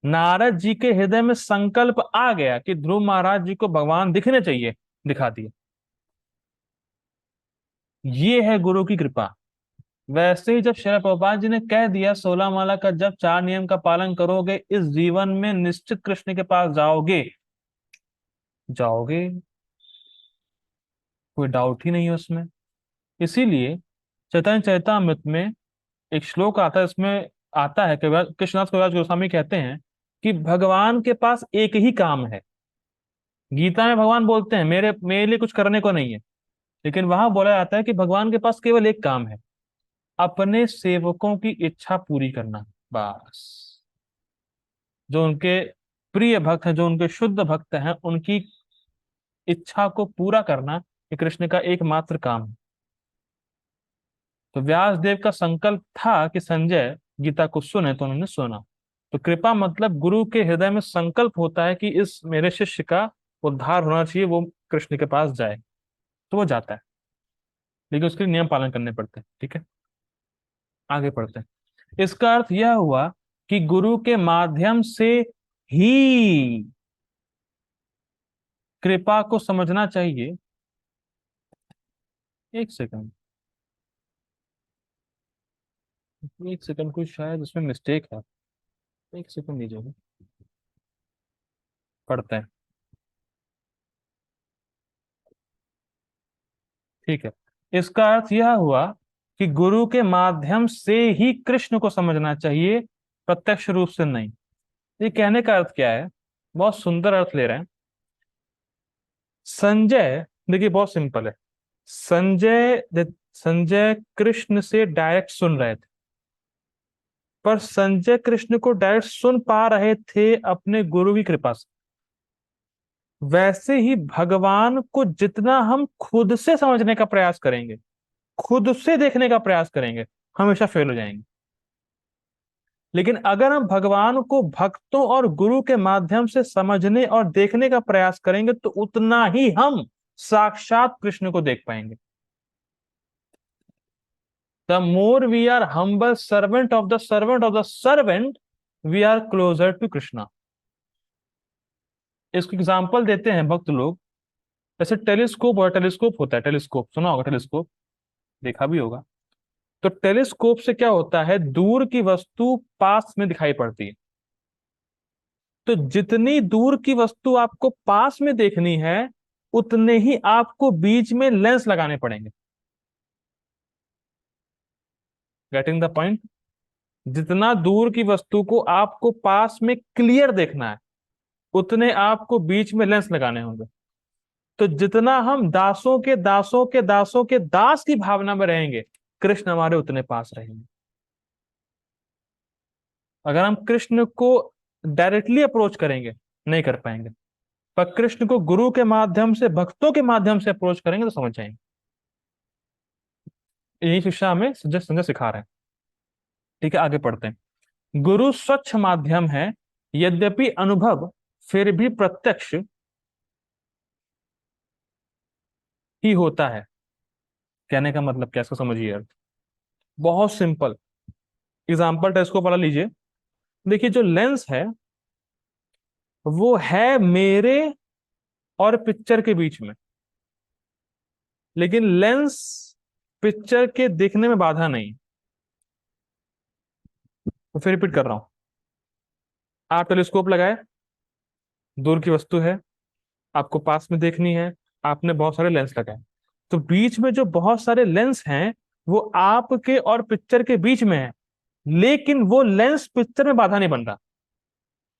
नारद जी के हृदय में संकल्प आ गया कि ध्रुव महाराज जी को भगवान दिखने चाहिए, दिखा दिए। ये है गुरु की कृपा। वैसे ही जब शरद प्रभुपाद जी ने कह दिया 16 माला का जब 4 नियम का पालन करोगे इस जीवन में निश्चित कृष्ण के पास जाओगे, जाओगे, कोई डाउट ही नहीं है उसमें। इसीलिए चैतन्य चैतामृत में एक श्लोक आता है, इसमें आता है कि कृष्णदास कविराज गोस्वामी कहते हैं कि भगवान के पास एक ही काम है। गीता में भगवान बोलते हैं मेरे मेरे लिए कुछ करने को नहीं है, लेकिन वहां बोला जाता है कि भगवान के पास केवल एक काम है, अपने सेवकों की इच्छा पूरी करना, बस। जो उनके प्रिय भक्त हैं, जो उनके शुद्ध भक्त हैं, उनकी इच्छा को पूरा करना ये कृष्ण का एकमात्र काम है। तो व्यास देव का संकल्प था कि संजय गीता को सुने, तो उन्होंने सुना। तो कृपा मतलब गुरु के हृदय में संकल्प होता है कि इस मेरे शिष्य का उद्धार होना चाहिए, वो कृष्ण के पास जाए, तो वो जाता है। लेकिन उसके लिए नियम पालन करने पड़ते हैं। ठीक है, आगे पढ़ते हैं। इसका अर्थ यह हुआ कि गुरु के माध्यम से ही कृपा को समझना चाहिए। एक सेकंड, एक सेकंड, कुछ शायद उसमें मिस्टेक है। एक सेकंड दीजिएगा, पढ़ते हैं। ठीक है। इसका अर्थ यह हुआ कि गुरु के माध्यम से ही कृष्ण को समझना चाहिए, प्रत्यक्ष रूप से नहीं। ये कहने का अर्थ क्या है? बहुत सुंदर अर्थ ले रहे हैं संजय। देखिए बहुत सिंपल है। संजय कृष्ण से डायरेक्ट सुन रहे थे, पर संजय कृष्ण को डायरेक्ट सुन पा रहे थे अपने गुरु की कृपा से। वैसे ही भगवान को जितना हम खुद से समझने का प्रयास करेंगे, खुद से देखने का प्रयास करेंगे, हमेशा फेल हो जाएंगे। लेकिन अगर हम भगवान को भक्तों और गुरु के माध्यम से समझने और देखने का प्रयास करेंगे तो उतना ही हम साक्षात कृष्ण को देख पाएंगे। The more we are humble servant of the servant of the servant, we are closer to Krishna. इसको एग्जाम्पल देते हैं भक्त लोग, जैसे टेलीस्कोप, और टेलीस्कोप होता है, टेलीस्कोप सुना होगा, टेलीस्कोप देखा भी होगा। तो टेलीस्कोप से क्या होता है, दूर की वस्तु पास में दिखाई पड़ती है। तो जितनी दूर की वस्तु आपको पास में देखनी है, उतने ही आपको बीच में लेंस लगाने पड़ेंगे। Getting the point? जितना दूर की वस्तु को आपको पास में क्लियर देखना है, उतने आपको बीच में लेंस लगाने होंगे। तो जितना हम दासों के दासों के दासों के दास की भावना में रहेंगे, कृष्ण हमारे उतने पास रहेंगे। अगर हम कृष्ण को डायरेक्टली अप्रोच करेंगे, नहीं कर पाएंगे। पर कृष्ण को गुरु के माध्यम से, भक्तों के माध्यम से अप्रोच करेंगे तो समझ जाएंगे। यही शिक्षा हमें संजय संजय सिखा रहे हैं। ठीक है, आगे पढ़ते हैं। गुरु स्वच्छ माध्यम है, यद्यपि अनुभव फिर भी प्रत्यक्ष ही होता है। कहने का मतलब क्या, इसको समझिए अर्थ। बहुत सिंपल एग्जाम्पल टेलीस्कोप वाला लीजिए। देखिए, जो लेंस है वो है मेरे और पिक्चर के बीच में, लेकिन लेंस पिक्चर के देखने में बाधा नहीं। तो फिर रिपीट कर रहा हूं। आप टेलीस्कोप लगाए, दूर की वस्तु है, आपको पास में देखनी है, आपने बहुत सारे लेंस लगाए। तो बीच में जो बहुत सारे लेंस हैं, वो आपके और पिक्चर के बीच में है, लेकिन वो लेंस पिक्चर में बाधा नहीं बन रहा।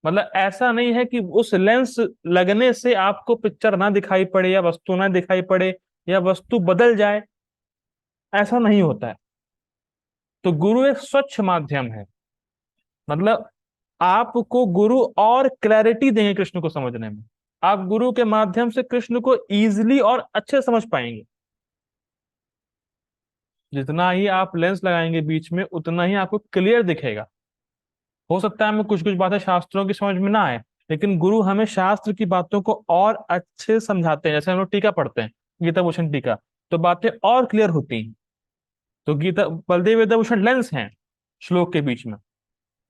मतलब ऐसा नहीं है कि उस लेंस लगने से आपको पिक्चर ना दिखाई पड़े या वस्तु ना दिखाई पड़े या वस्तु बदल जाए, ऐसा नहीं होता है। तो गुरु एक स्वच्छ माध्यम है। मतलब आपको गुरु और क्लैरिटी देंगे कृष्ण को समझने में। आप गुरु के माध्यम से कृष्ण को इजीली और अच्छे समझ पाएंगे। जितना ही आप लेंस लगाएंगे बीच में, उतना ही आपको क्लियर दिखेगा। हो सकता है हमें कुछ कुछ बातें शास्त्रों की समझ में ना आए, लेकिन गुरु हमें शास्त्र की बातों को और अच्छे समझाते हैं। जैसे हम लोग टीका पढ़ते हैं, गीता भूषण टीका, तो बातें और क्लियर होती हैं। तो गीता बलदेव विद्याभूषण लेंस हैं श्लोक के बीच में,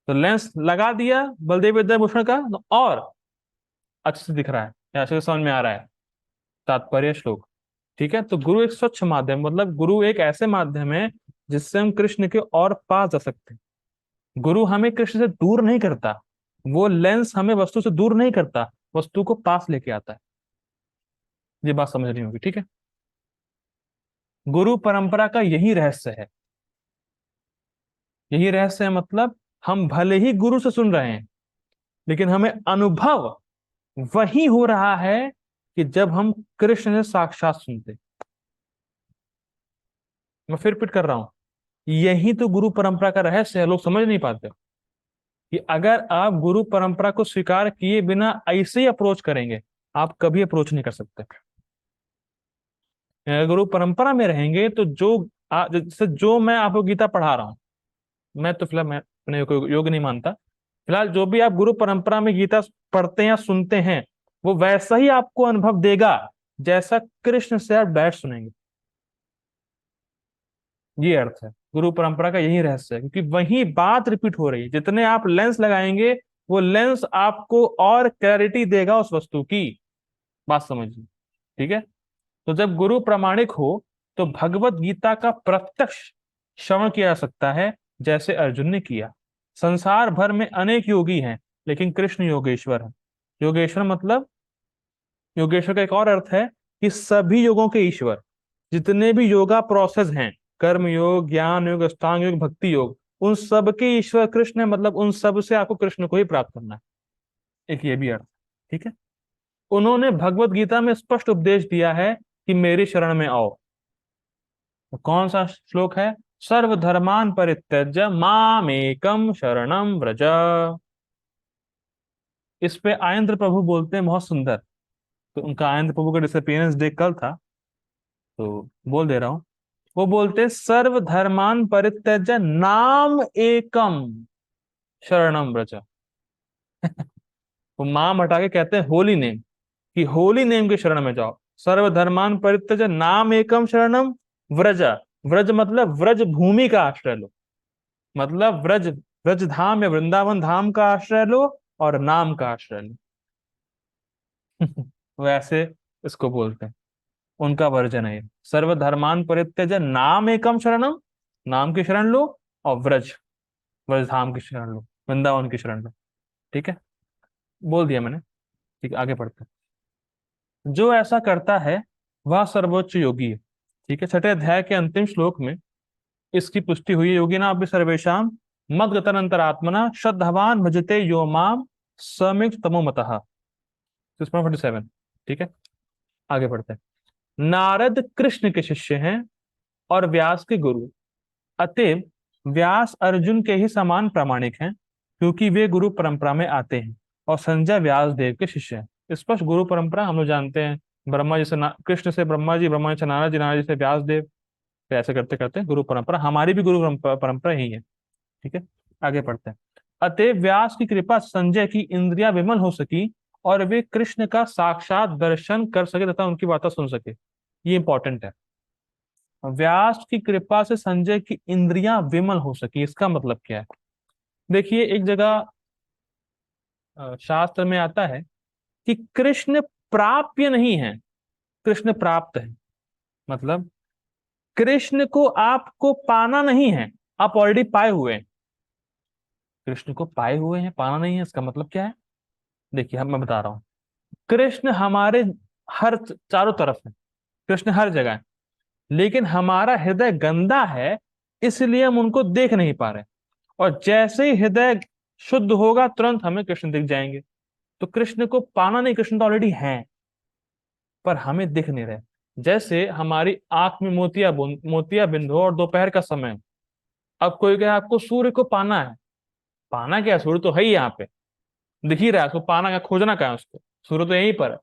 तो लेंस लगा दिया बलदेव विद्याभूषण का, तो और अच्छे से दिख रहा है या अच्छे से समझ में आ रहा है तात्पर्य श्लोक। ठीक है, तो गुरु एक स्वच्छ माध्यम, मतलब गुरु एक ऐसे माध्यम है जिससे हम कृष्ण के और पास जा सकते हैं। गुरु हमें कृष्ण से दूर नहीं करता, वो लेंस हमें वस्तु से दूर नहीं करता, वस्तु को पास लेके आता है। ये बात समझनी होगी, ठीक है। गुरु परंपरा का यही रहस्य है। यही रहस्य है, मतलब हम भले ही गुरु से सुन रहे हैं, लेकिन हमें अनुभव वही हो रहा है कि जब हम कृष्ण से साक्षात सुनते। मैं फिर रिपीट कर रहा हूं, यही तो गुरु परंपरा का रहस्य है, लोग समझ नहीं पाते कि अगर आप गुरु परंपरा को स्वीकार किए बिना ऐसे ही अप्रोच करेंगे, आप कभी अप्रोच नहीं कर सकते। अगर गुरु परंपरा में रहेंगे तो जैसे जो मैं आपको गीता पढ़ा रहा हूं, मैं तो फिलहाल मैं अपने को योग्य नहीं मानता, फिलहाल जो भी आप गुरु परंपरा में गीता पढ़ते हैं या सुनते हैं, वो वैसा ही आपको अनुभव देगा जैसा कृष्ण से आप डायरेक्ट सुनेंगे। ये अर्थ है गुरु परंपरा का, यही रहस्य है, क्योंकि वही बात रिपीट हो रही है। जितने आप लेंस लगाएंगे, वो लेंस आपको और क्लैरिटी देगा उस वस्तु की। बात समझिए, ठीक है। तो जब गुरु प्रामाणिक हो तो भगवत गीता का प्रत्यक्ष श्रवण किया जा सकता है, जैसे अर्जुन ने किया। संसार भर में अनेक योगी हैं, लेकिन कृष्ण योगेश्वर है। योगेश्वर मतलब, योगेश्वर का एक और अर्थ है कि सभी योगों के ईश्वर। जितने भी योगा प्रोसेस हैं, कर्म योग, ज्ञान योग, अष्टांग योग, भक्ति योग, उन सब के ईश्वर कृष्ण है। मतलब उन सब से आपको कृष्ण को ही प्राप्त करना है। एक ये भी अर्थ, ठीक है। उन्होंने भगवत गीता में स्पष्ट उपदेश दिया है कि मेरी शरण में आओ। तो कौन सा श्लोक है? सर्वधर्मान परित्यज्य मामेकम शरणम व्रज। इस पे आयेंद्र प्रभु बोलते हैं बहुत सुंदर। तो उनका आयेंद्र प्रभु का डिसअपियरेंस डे कल था, तो बोल दे रहा हूं। वो बोलते हैं सर्वधर्मान परित्यज्य नाम एकम शरणम व्रज। वो माम हटा के कहते हैं होली नेम, कि होली नेम के शरण में जाओ। सर्वधर्मान परित्यज नाम एकम शरणम व्रज। व्रज मतलब व्रज भूमि का आश्रय लो, मतलब व्रज, व्रज धाम या वृंदावन धाम का आश्रय लो और नाम का आश्रय लो। वैसे इसको बोलते हैं, उनका वर्जन है ये। सर्वधर्मान परित्यज नाम एकम शरणम, नाम की शरण लो, और व्रज, व्रज धाम की शरण लो, वृंदावन की शरण लो। ठीक है, बोल दिया मैंने। ठीक है, आगे बढ़ते हैं। जो ऐसा करता है वह सर्वोच्च योगी है। ठीक है, छठे अध्याय के अंतिम श्लोक में इसकी पुष्टि हुई है। योगिना अपि सर्वेषां मद्गतन अंतरात्मना श्रद्धावान भजते यो माम समीक्ष तमो मतः। 647। ठीक है, आगे बढ़ते हैं। नारद कृष्ण के शिष्य हैं और व्यास के गुरु, अतएव व्यास अर्जुन के ही समान प्रामाणिक हैं, क्योंकि वे गुरु परंपरा में आते हैं, और संजय व्यास देव के शिष्य हैं। स्पष्ट गुरु परंपरा हम लोग जानते हैं, ब्रह्मा जी से कृष्ण से ब्रह्मा जी, ब्रह्मा जी से नारद जी, नारद जी से व्यास देव। तो ऐसे करते करते गुरु परंपरा, हमारी भी गुरु परंपरा ही है। ठीक है, आगे पढ़ते हैं। अतएव व्यास की कृपा से संजय की इंद्रियां विमल हो सकी और वे कृष्ण का साक्षात दर्शन कर सके तथा उनकी बातें सुन सके। ये इंपॉर्टेंट है। व्यास की कृपा से संजय की इंद्रियां विमल हो सकी, इसका मतलब क्या है? देखिए, एक जगह शास्त्र में आता है कि कृष्ण प्राप्य नहीं है, कृष्ण प्राप्त है। मतलब कृष्ण को आपको पाना नहीं है, आप ऑलरेडी पाए हुए हैं। कृष्ण को पाए हुए हैं, पाना नहीं है, इसका मतलब क्या है? देखिए, हम मैं बता रहा हूं। कृष्ण हमारे हर चारों तरफ है, कृष्ण हर जगह है, लेकिन हमारा हृदय गंदा है, इसलिए हम उनको देख नहीं पा रहे। और जैसे ही हृदय शुद्ध होगा तुरंत हमें कृष्ण दिख जाएंगे। तो कृष्ण को पाना नहीं, कृष्ण तो ऑलरेडी है, पर हमें दिख नहीं रहे। जैसे हमारी आंख में मोतिया बिंदु हो और दोपहर का समय हो। अब कोई कहे आपको सूर्य को पाना है, पाना क्या है? सूर्य तो है ही यहाँ पे, दिख ही रहा है, उसको पाना क्या, खोजना क्या है उसको? सूर्य तो यहीं पर है।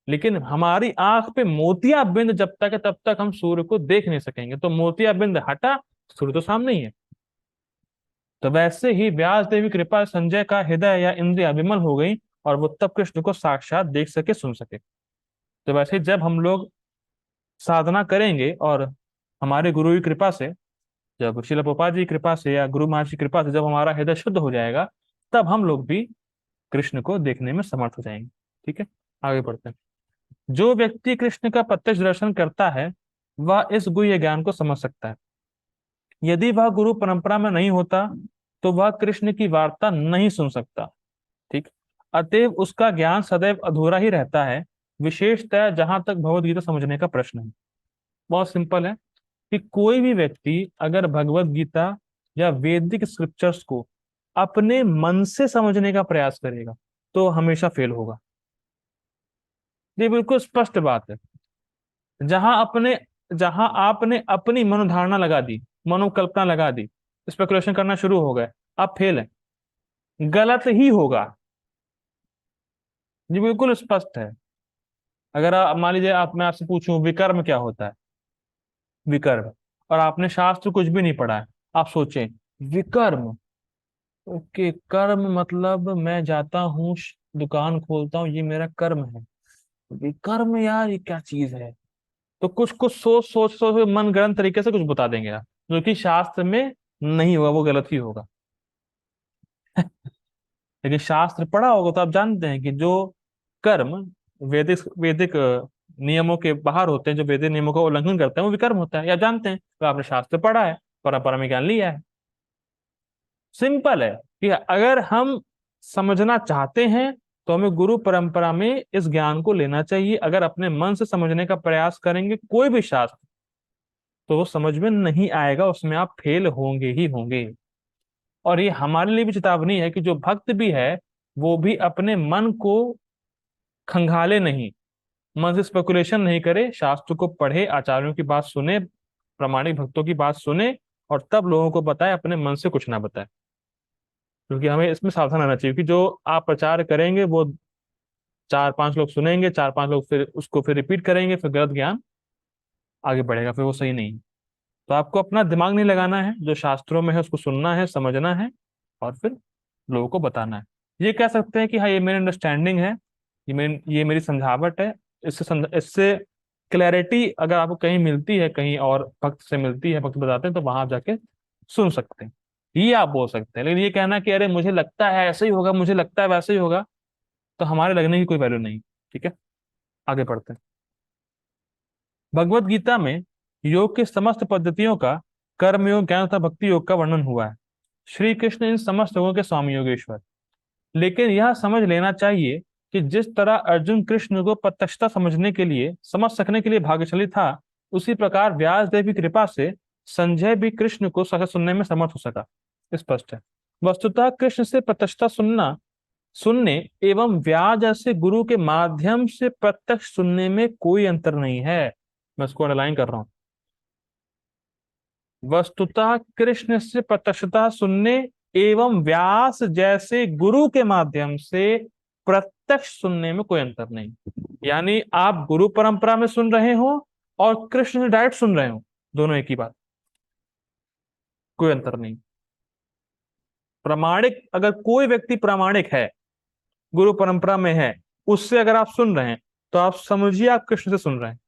लेकिन हमारी आंख पे मोतिया बिंद जब तक है तब तक हम सूर्य को देख नहीं सकेंगे। तो मोतिया बिंद हटा, सूर्य तो सामने ही है। तो वैसे ही व्यास देवी कृपा से संजय का हृदय या इंद्रिया विमल हो गई और वो तब कृष्ण को साक्षात देख सके, सुन सके। तो वैसे ही जब हम लोग साधना करेंगे और हमारे गुरु की कृपा से, जब शिला प्रभुपाद जी की कृपा से या गुरु महाराज की कृपा से जब हमारा हृदय शुद्ध हो जाएगा, तब हम लोग भी कृष्ण को देखने में समर्थ हो जाएंगे। ठीक है, आगे बढ़ते हैं। जो व्यक्ति कृष्ण का प्रत्यक्ष दर्शन करता है वह इस गुह्य ज्ञान को समझ सकता है। यदि वह गुरु परंपरा में नहीं होता तो वह कृष्ण की वार्ता नहीं सुन सकता। ठीक, अतएव उसका ज्ञान सदैव अधूरा ही रहता है, विशेषतः जहां तक भगवत गीता समझने का प्रश्न है। बहुत सिंपल है कि कोई भी व्यक्ति अगर भगवत गीता या वैदिक स्क्रिप्चर्स को अपने मन से समझने का प्रयास करेगा तो हमेशा फेल होगा। ये बिल्कुल स्पष्ट बात है। जहां अपने जहां आपने अपनी मनोधारणा लगा दी, मनोकल्पना लगा दी, स्पेकुलेशन करना शुरू हो गए, आप फेल है, गलत ही होगा। ये बिल्कुल स्पष्ट है। अगर आप मान लीजिए, आप मैं आपसे पूछूं विकर्म क्या होता है, विकर्म, और आपने शास्त्र कुछ भी नहीं पढ़ा है, आप सोचें विकर्म, ओके, कर्म मतलब मैं जाता हूँ, दुकान खोलता हूँ, ये मेरा कर्म है। विकर्म, यार ये क्या चीज है? तो कुछ कुछ सोच सोच सोच मन गढ़ंत तरीके से कुछ बता देंगे आप, जो कि शास्त्र में नहीं होगा, वो गलत ही होगा। लेकिन शास्त्र पढ़ा होगा तो आप जानते हैं कि जो कर्म वैदिक वैदिक नियमों के बाहर होते हैं, जो वैदिक नियमों का उल्लंघन करते हैं, वो विकर्म होता है, या जानते हैं, तो आपने शास्त्र पढ़ा है, परंपरा में ज्ञान लिया है। सिंपल है कि अगर हम समझना चाहते हैं तो हमें गुरु परंपरा में इस ज्ञान को लेना चाहिए। अगर अपने मन से समझने का प्रयास करेंगे कोई भी शास्त्र, तो वो समझ में नहीं आएगा, उसमें आप फेल होंगे ही होंगे। और ये हमारे लिए भी चेतावनी है कि जो भक्त भी है वो भी अपने मन को खंगाले नहीं, मन से स्पेकुलेशन नहीं करे, शास्त्र को पढ़े, आचार्यों की बात सुने, प्रामाणिक भक्तों की बात सुने, और तब लोगों को बताए, अपने मन से कुछ ना बताए। क्योंकि हमें इसमें सावधान रहना चाहिए कि जो आप प्रचार करेंगे वो चार पांच लोग सुनेंगे, चार पांच लोग फिर उसको फिर रिपीट करेंगे, फिर गलत ज्ञान आगे बढ़ेगा, फिर वो सही नहीं है। तो आपको अपना दिमाग नहीं लगाना है, जो शास्त्रों में है उसको सुनना है, समझना है, और फिर लोगों को बताना है। ये कह सकते हैं कि हाँ, ये मेरी अंडरस्टैंडिंग है, ये मेरी समझावट है। इससे क्लैरिटी अगर आपको कहीं मिलती है, कहीं और भक्त से मिलती है, भक्त बताते हैं, तो वहां आप जाके सुन सकते हैं, ये आप बोल सकते हैं। लेकिन ये कहना कि अरे मुझे लगता है ऐसे ही होगा, मुझे लगता है वैसे ही होगा, तो हमारे लगने की कोई वैल्यू नहीं। ठीक है, आगे बढ़ते हैं। भगवत गीता में योग की समस्त पद्धतियों का, कर्म योग, ज्ञान तथा भक्ति योग का वर्णन हुआ है। श्री कृष्ण इन समस्त योगों के स्वामी योगेश्वर। लेकिन यह समझ लेना चाहिए कि जिस तरह अर्जुन कृष्ण को प्रत्यक्षता समझ सकने के लिए भाग्यशाली था, उसी प्रकार व्यास देव की कृपा से संजय भी कृष्ण को सच सुनने में समर्थ हो सका। स्पष्ट है। वस्तुतः कृष्ण से प्रत्यक्षता सुनने एवं व्यास जैसे गुरु के माध्यम से प्रत्यक्ष सुनने में कोई अंतर नहीं है। मैं इसको अंडरलाइन कर रहा हूं। वस्तुतः कृष्ण से प्रत्यक्षता सुनने एवं व्यास जैसे गुरु के माध्यम से प्रत्यक्ष सुनने में कोई अंतर नहीं। यानी आप गुरु परंपरा में सुन रहे हो और कृष्ण से डायरेक्ट सुन रहे हो, दोनों एक ही बात, कोई अंतर नहीं। प्रामाणिक, अगर कोई व्यक्ति प्रामाणिक है, गुरु परंपरा में है, उससे अगर आप सुन रहे हैं, तो आप समझिए आप कृष्ण से सुन रहे हैं,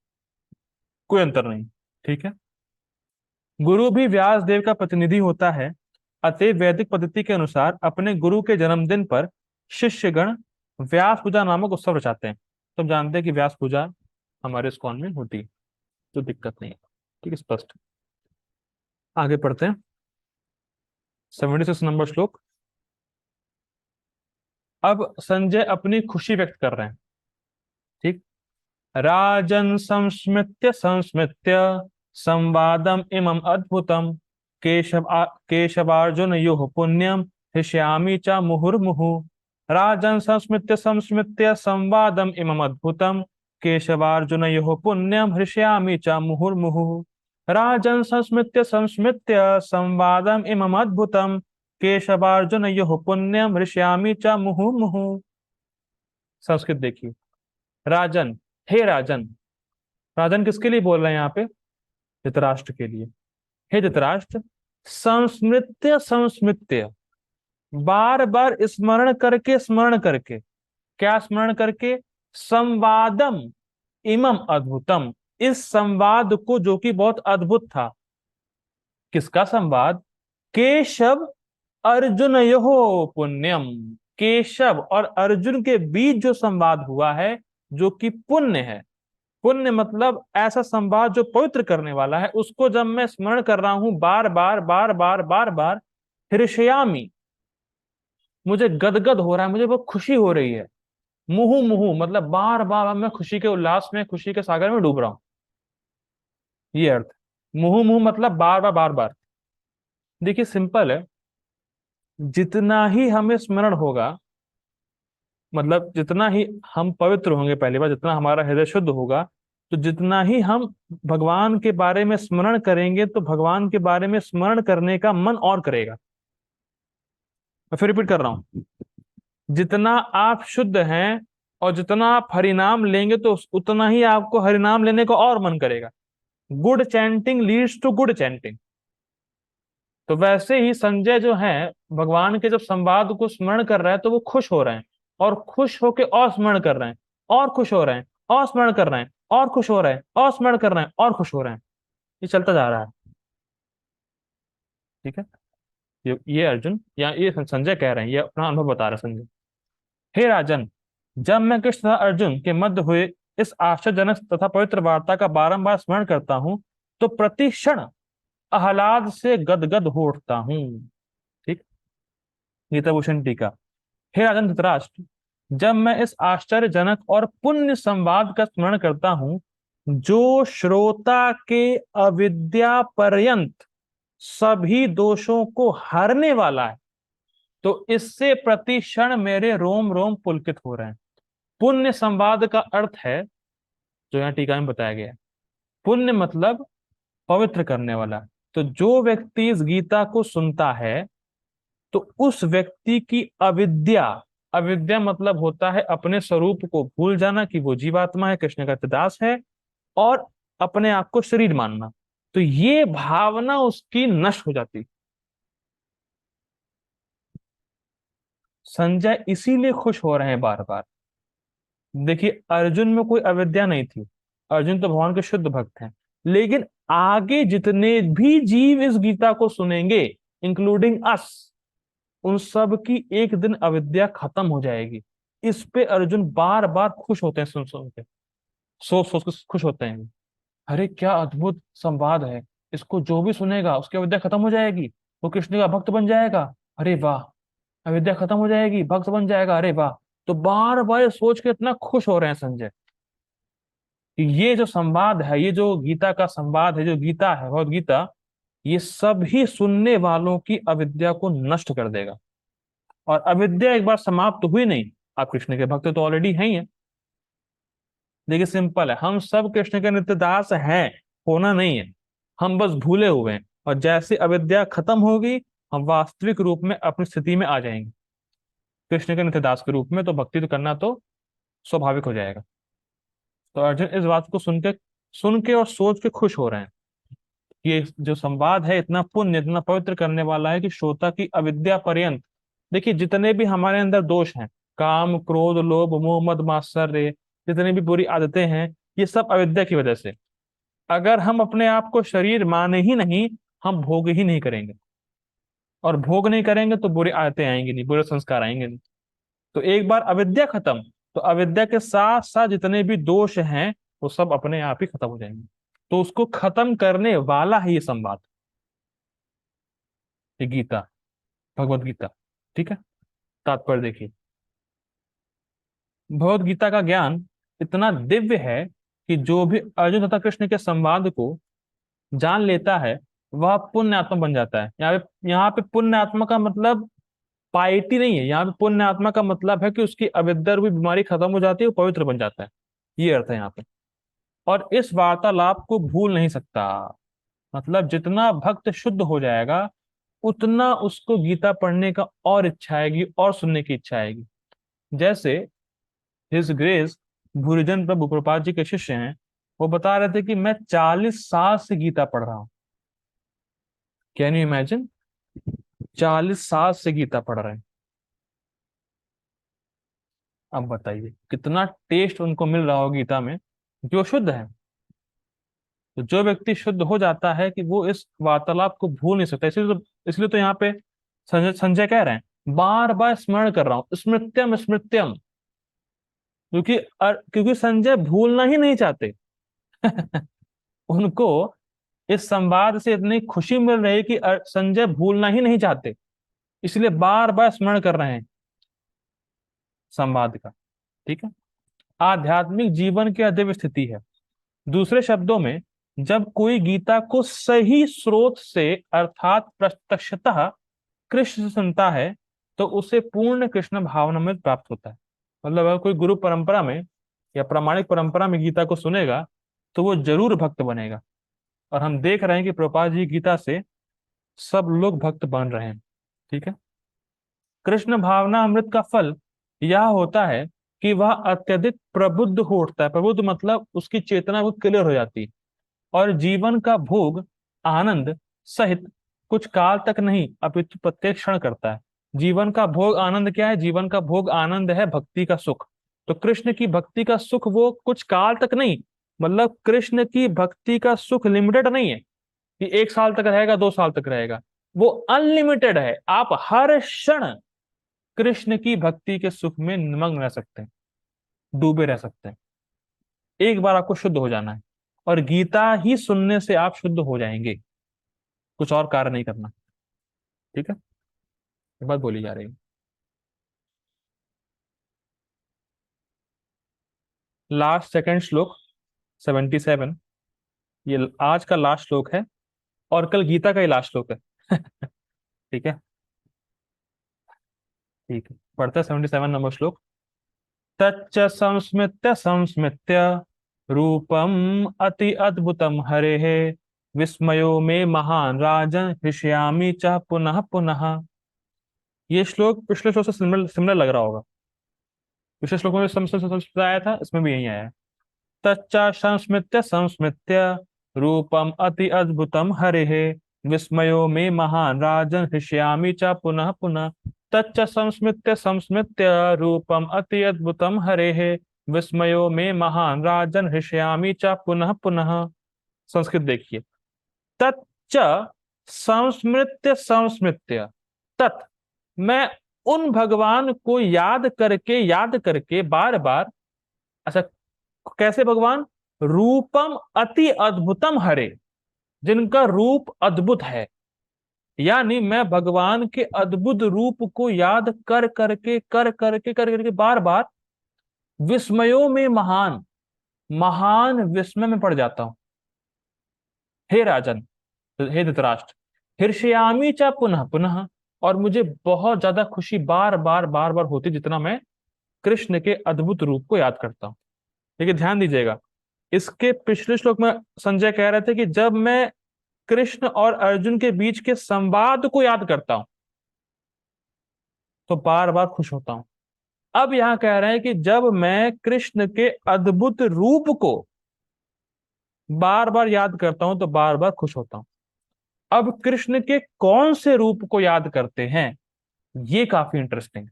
कोई अंतर नहीं। ठीक है। गुरु भी व्यास देव का प्रतिनिधि होता है। अतएव वैदिक पद्धति के अनुसार अपने गुरु के जन्मदिन पर शिष्यगण व्यास पूजा नामक उत्सव रचाते हैं। तो हम जानते हैं कि व्यास पूजा हमारे इस्कॉन में होती है, तो दिक्कत नहीं है। ठीक है, स्पष्ट। आगे पढ़ते हैं। 76 नंबर श्लोक। अब संजय अपनी खुशी व्यक्त कर रहे हैं। ठीक। राजन संस्मृत्य संस्मृत्य संवादम इमम अद्भुतम केशवार्जुन युः पुण्यम हृष्यामि च मुहुर्मुहु। राजन संस्मृत्य संस्मृत्य संवादम इमम अद्भुतम केशवार्जुन युः पुण्यम हृष्यामि च मुहुर्मुहु। राजन संस्मृत्य संस्मृत्य संवादम इमम अद्भुतम केशवार्जुन युः पुण्यम हृष्यामि च मुहुर्मुहु। संस्कृत देखिए। राजन, हे राजन। राजन किसके लिए बोल रहे हैं यहाँ पे? धृतराष्ट्र के लिए। हे धृतराष्ट्र, संस्मृत्य संस्मृत्य, बार बार स्मरण करके, क्या स्मरण करके? संवादम इमम अद्भुतम, इस संवाद को जो कि बहुत अद्भुत था। किसका संवाद? केशव अर्जुन यो पुण्यम, केशव और अर्जुन के बीच जो संवाद हुआ है, जो कि पुण्य है। पुण्य मतलब ऐसा संवाद जो पवित्र करने वाला है, उसको जब मैं स्मरण कर रहा हूं बार बार बार बार बार बार, हृष्यामि, मुझे गदगद हो रहा है, मुझे बहुत खुशी हो रही है। मुहु मुहु मतलब बार बार मैं खुशी के उल्लास में, खुशी के सागर में डूब रहा हूं, ये अर्थ। मुहु मुहु मतलब बार बार बार बार। देखिए सिंपल है, जितना ही हमें स्मरण होगा, मतलब जितना ही हम पवित्र होंगे, पहली बार जितना हमारा हृदय शुद्ध होगा, तो जितना ही हम भगवान के बारे में स्मरण करेंगे, तो भगवान के बारे में स्मरण करने का मन और करेगा। मैं फिर रिपीट कर रहा हूं, जितना आप शुद्ध हैं और जितना आप हरिनाम लेंगे, तो उतना ही आपको हरिनाम लेने का और मन करेगा। Good chanting leads to good chanting. तो वैसे ही संजय जो है, भगवान के जब संवाद को स्मरण कर रहे हैं, तो वो खुश हो रहे हैं, और खुश होके और स्मरण कर रहे हैं, और खुश हो रहे हैं, और स्मरण कर रहे हैं, और खुश हो रहे हैं, और स्मरण कर रहे हैं, और खुश हो रहे हैं। ये चलता जा रहा है। ठीक है। ये अर्जुन या ये संजय कह रहे हैं, ये अपना अनुभव बता रहे हैं संजय। हे राजन, जब मैं कृष्ण तथा अर्जुन के मध्य हुए इस आश्चर्यजनक तथा पवित्र वार्ता का बारंबार स्मरण करता हूं, तो प्रति क्षण आह्लाद से गदगद हो उठता हूं। ठीक। गीताभूषण टीका। हे राजन धृतराष्ट्र, जब मैं इस आश्चर्यजनक और पुण्य संवाद का स्मरण करता हूं, जो श्रोता के अविद्या पर्यंत सभी दोषों को हरने वाला है, तो इससे प्रति क्षण मेरे रोम रोम पुलकित हो रहे हैं। पुण्य संवाद का अर्थ है, जो यहाँ टीका में बताया गया है, पुण्य मतलब पवित्र करने वाला। तो जो व्यक्ति इस गीता को सुनता है, तो उस व्यक्ति की अविद्या, अविद्या मतलब होता है अपने स्वरूप को भूल जाना कि वो जीवात्मा है, कृष्ण का दास है, और अपने आप को शरीर मानना। तो ये भावना उसकी नष्ट हो जाती। संजय इसीलिए खुश हो रहे हैं बार बार। देखिए, अर्जुन में कोई अविद्या नहीं थी, अर्जुन तो भगवान के शुद्ध भक्त हैं। लेकिन आगे जितने भी जीव इस गीता को सुनेंगे, इंक्लूडिंग अस, उन सब की एक दिन अविद्या खत्म हो जाएगी। इस पे अर्जुन बार बार खुश होते हैं, सुन सुन के, सोच सोच के खुश होते हैं। अरे क्या अद्भुत संवाद है, इसको जो भी सुनेगा उसकी अविद्या खत्म हो जाएगी, वो कृष्ण का भक्त बन जाएगा। अरे वाह, अविद्या खत्म हो जाएगी, भक्त बन जाएगा, अरे वाह। तो बार बार ये सोच के इतना खुश हो रहे हैं संजय कि ये जो संवाद है, ये जो गीता का संवाद है, जो गीता है, भगवत गीता, ये सभी सुनने वालों की अविद्या को नष्ट कर देगा। और अविद्या एक बार समाप्त तो हुई नहीं, आप कृष्ण के भक्त तो ऑलरेडी हैं ही हैं। देखिए सिंपल है, हम सब कृष्ण के नित्य दास हैं, होना नहीं है, हम बस भूले हुए हैं। और जैसे अविद्या खत्म होगी, हम वास्तविक रूप में अपनी स्थिति में आ जाएंगे कृष्ण के नित्य दास के रूप में, तो भक्ति तो करना तो स्वाभाविक हो जाएगा। तो अर्जुन इस बात को सुन के और सोच के खुश हो रहे हैं। ये जो संवाद है इतना पुण्य, इतना पवित्र करने वाला है कि श्रोता की अविद्या पर्यंत, देखिए जितने भी हमारे अंदर दोष हैं, काम क्रोध लोभ मोह मद मात्सर्य, जितनी भी बुरी आदतें हैं, ये सब अविद्या की वजह से। अगर हम अपने आप को शरीर माने ही नहीं, हम भोग ही नहीं करेंगे, और भोग नहीं करेंगे तो बुरी आदतें आएंगी नहीं, बुरे संस्कार आएंगे नहीं। तो एक बार अविद्या खत्म, तो अविद्या के साथ साथ जितने भी दोष हैं वो सब अपने आप ही खत्म हो जाएंगे। तो उसको खत्म करने वाला है ये संवाद, ये गीता, भगवत गीता। ठीक है, तात्पर्य देखिए, भगवत गीता का ज्ञान इतना दिव्य है कि जो भी अर्जुन तथा कृष्ण के संवाद को जान लेता है, वह पुण्य आत्मा बन जाता है। यहाँ पे पुण्य आत्मा का मतलब पाइटी नहीं है, यहाँ पे पुण्य आत्मा का मतलब है कि उसकी अविद्या रूपी बीमारी खत्म हो जाती है, वो पवित्र बन जाता है। ये अर्थ है यहाँ पे। और इस वार्तालाप को भूल नहीं सकता। मतलब जितना भक्त शुद्ध हो जाएगा, उतना उसको गीता पढ़ने का और इच्छा आएगी, और सुनने की इच्छा आएगी। जैसे हिज ग्रेस भूरिजन प्रभु प्रपात जी के शिष्य हैं, वो बता रहे थे कि मैं 40 साल से गीता पढ़ रहा हूँ। कैन यू इमेजिन, 40 साल से गीता पढ़ रहे हैं। अब बताइए कितना टेस्ट उनको मिल रहा हो गीता में, जो शुद्ध है। तो जो व्यक्ति शुद्ध हो जाता है कि वो इस वार्तालाप को भूल नहीं सकता। इसलिए तो यहाँ पे संजय कह रहे हैं, बार बार स्मरण कर रहा हूं, स्मृत्यम स्मृत्यम। क्योंकि संजय भूलना ही नहीं चाहते। उनको इस संवाद से इतनी खुशी मिल रही है कि संजय भूलना ही नहीं चाहते, इसलिए बार बार स्मरण कर रहे हैं संवाद का। ठीक है, आध्यात्मिक जीवन की दिव्य स्थिति है। दूसरे शब्दों में, जब कोई गीता को सही स्रोत से अर्थात प्रत्यक्षतः कृष्ण से सुनता है, तो उसे पूर्ण कृष्ण भावना में प्राप्त होता है। मतलब अगर कोई गुरु परंपरा में या प्रामाणिक परंपरा में गीता को सुनेगा, तो वो जरूर भक्त बनेगा। और हम देख रहे हैं कि प्रभुपाद जी गीता से सब लोग भक्त बन रहे हैं। ठीक है, कृष्ण भावना अमृत का फल यह होता है कि वह अत्यधिक प्रबुद्ध हो उठता है। प्रबुद्ध मतलब उसकी चेतना वो क्लियर हो जाती है, और जीवन का भोग आनंद सहित कुछ काल तक नहीं अपितु प्रत्येक क्षण करता है। जीवन का भोग आनंद क्या है? जीवन का भोग आनंद है भक्ति का सुख। तो कृष्ण की भक्ति का सुख वो कुछ काल तक नहीं, मतलब कृष्ण की भक्ति का सुख लिमिटेड नहीं है कि 1 साल तक रहेगा, 2 साल तक रहेगा। वो अनलिमिटेड है। आप हर क्षण कृष्ण की भक्ति के सुख में निमग्न रह सकते हैं, डूबे रह सकते हैं। एक बार आपको शुद्ध हो जाना है, और गीता ही सुनने से आप शुद्ध हो जाएंगे, कुछ और कार्य नहीं करना। ठीक है, एक बात बोली जा रही है। लास्ट सेकंड श्लोक 77, ये आज का लास्ट श्लोक है, और कल गीता का ही लास्ट श्लोक है। ठीक है, ठीक है, पढ़ते हैं 77 नंबर श्लोक। तच्च संस्मृत्य संस्मृत्य रूपम अति अद्भुतम हरे विस्मयो में महान राजन हृष्यामि च पुनः पुनः। ये श्लोक पिछले श्लोक से सिमिलर सिमिलर लग रहा होगा। पिछले श्लोक में समझ आया था, इसमें भी यही आया है। तच्च संस्मृत्य संस्मृत्य रूपम अति अद्भुतम हरेः विस्मयो मे महान राजन हृष्यामि च पुनः पुनः। तच्च संस्मृत्य संस्मृत्य रूपम अति अद्भुतम हरेः विस्मयो मे महान राजन हृष्यामि च पुनः पुनः। संस्कृत देखिए। तच्च संस्मृत्य संस्मृत्य। तत्, मैं उन भगवान को याद करके बार बार। अच्छा, कैसे भगवान? रूपम अति अद्भुतम हरे, जिनका रूप अद्भुत है। यानी मैं भगवान के अद्भुत रूप को याद कर करके बार बार विस्मयों में महान महान विस्मय में पड़ जाता हूं। हे राजन, हे धृतराष्ट्र, हर्षयामी च पुनः पुनः, और मुझे बहुत ज्यादा खुशी बार बार होती जितना मैं कृष्ण के अद्भुत रूप को याद करता हूं। लेकिन ध्यान दीजिएगा, इसके पिछले श्लोक में संजय कह रहे थे कि जब मैं कृष्ण और अर्जुन के बीच के संवाद को याद करता हूं तो बार बार खुश होता हूं। अब यहां कह रहे हैं कि जब मैं कृष्ण के अद्भुत रूप को बार बार याद करता हूं तो बार बार खुश होता हूं। अब कृष्ण के कौन से रूप को याद करते हैं, ये काफी इंटरेस्टिंग है,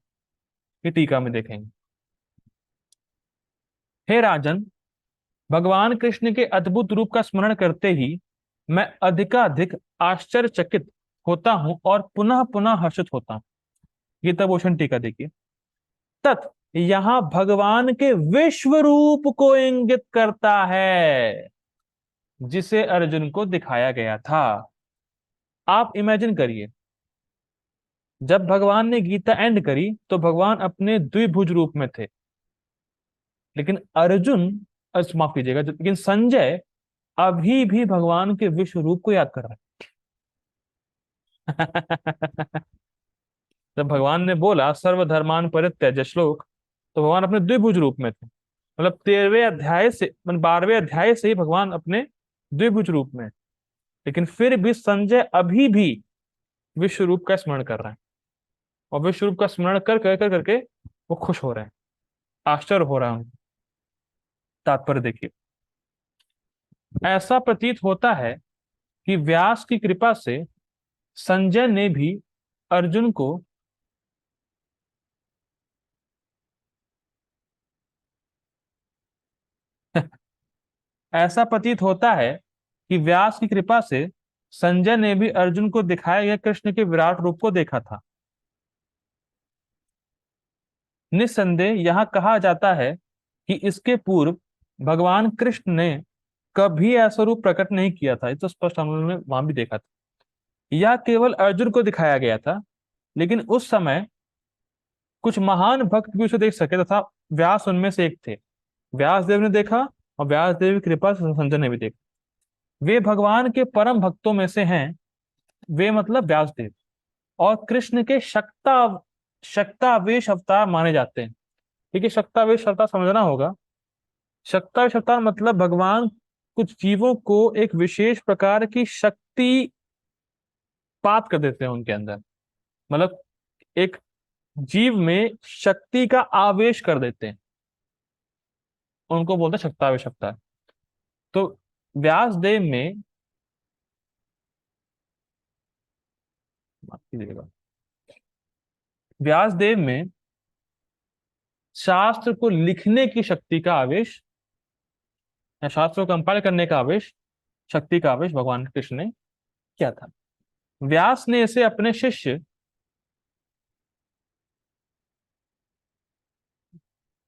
ये टीका में देखेंगे। हे राजन, भगवान कृष्ण के अद्भुत रूप का स्मरण करते ही मैं अधिकाधिक आश्चर्यचकित होता हूं और पुनः पुनः हर्षित होता हूं। ये तब ओशन टीका देखिए। तत्, यहां भगवान के विश्व रूप को इंगित करता है जिसे अर्जुन को दिखाया गया था। आप इमेजिन करिए, जब भगवान ने गीता एंड करी तो भगवान अपने द्विभुज रूप में थे, लेकिन अर्जुन, माफ कीजिएगा, लेकिन संजय अभी भी भगवान के विश्व रूप को याद कर रहा है। जब भगवान ने बोला सर्वधर्मान परित्यज्य श्लोक, तो भगवान अपने द्विभुज रूप में थे। मतलब 13वें अध्याय से, मतलब 12वें अध्याय से ही भगवान अपने द्विभुज रूप में। लेकिन फिर भी संजय अभी भी विश्व रूप का स्मरण कर रहे हैं, और विश्व रूप का स्मरण कर करके वो खुश हो रहे हैं, आश्चर्य हो रहा है उनको। तात्पर्य देखिए, ऐसा प्रतीत होता है कि व्यास की कृपा से संजय ने भी अर्जुन को ऐसा प्रतीत होता है कि व्यास की कृपा से संजय ने भी अर्जुन को दिखाए गए कृष्ण के विराट रूप को देखा था। निस्संदेह यहां कहा जाता है कि इसके पूर्व भगवान कृष्ण ने कभी ऐसा रूप प्रकट नहीं किया था। ये तो स्पष्ट हम लोगों ने वहां भी देखा था। यह केवल अर्जुन को दिखाया गया था, लेकिन उस समय कुछ महान भक्त भी उसे देख सके तथा व्यास उनमें से एक थे। व्यास देव ने देखा और व्यास देव की कृपा से संजय ने भी देखा। वे भगवान के परम भक्तों में से हैं, वे मतलब व्यासदेव, और कृष्ण के शक्तावेश अवतार माने जाते हैं। ठीक है, शक्तावेश अवतार समझना होगा। शक्तावेश अवतार मतलब भगवान कुछ जीवों को एक विशेष प्रकार की शक्ति पात कर देते हैं उनके अंदर। मतलब एक जीव में शक्ति का आवेश कर देते हैं, उनको बोलते हैं शक्तावेश अवतार। तो व्यासदेव में, माफ कीजिएगा, व्यासदेव में शास्त्र को लिखने की शक्ति का आवेश, या शास्त्र को कंपाइल करने का आवेश, शक्ति का आवेश भगवान कृष्ण ने किया था। व्यास ने इसे अपने शिष्य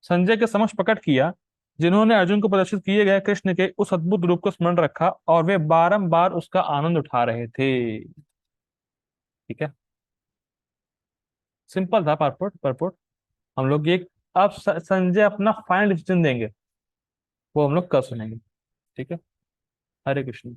संजय के समक्ष प्रकट किया, जिन्होंने अर्जुन को प्रदर्शित किए गए कृष्ण के उस अद्भुत रूप को स्मरण रखा और वे बारंबार उसका आनंद उठा रहे थे। ठीक है, सिंपल था परपोर्ट परपोर्ट। हम लोग एक, अब संजय अपना फाइनल डिसीजन देंगे, वो हम लोग कल सुनेंगे। ठीक है, हरे कृष्ण।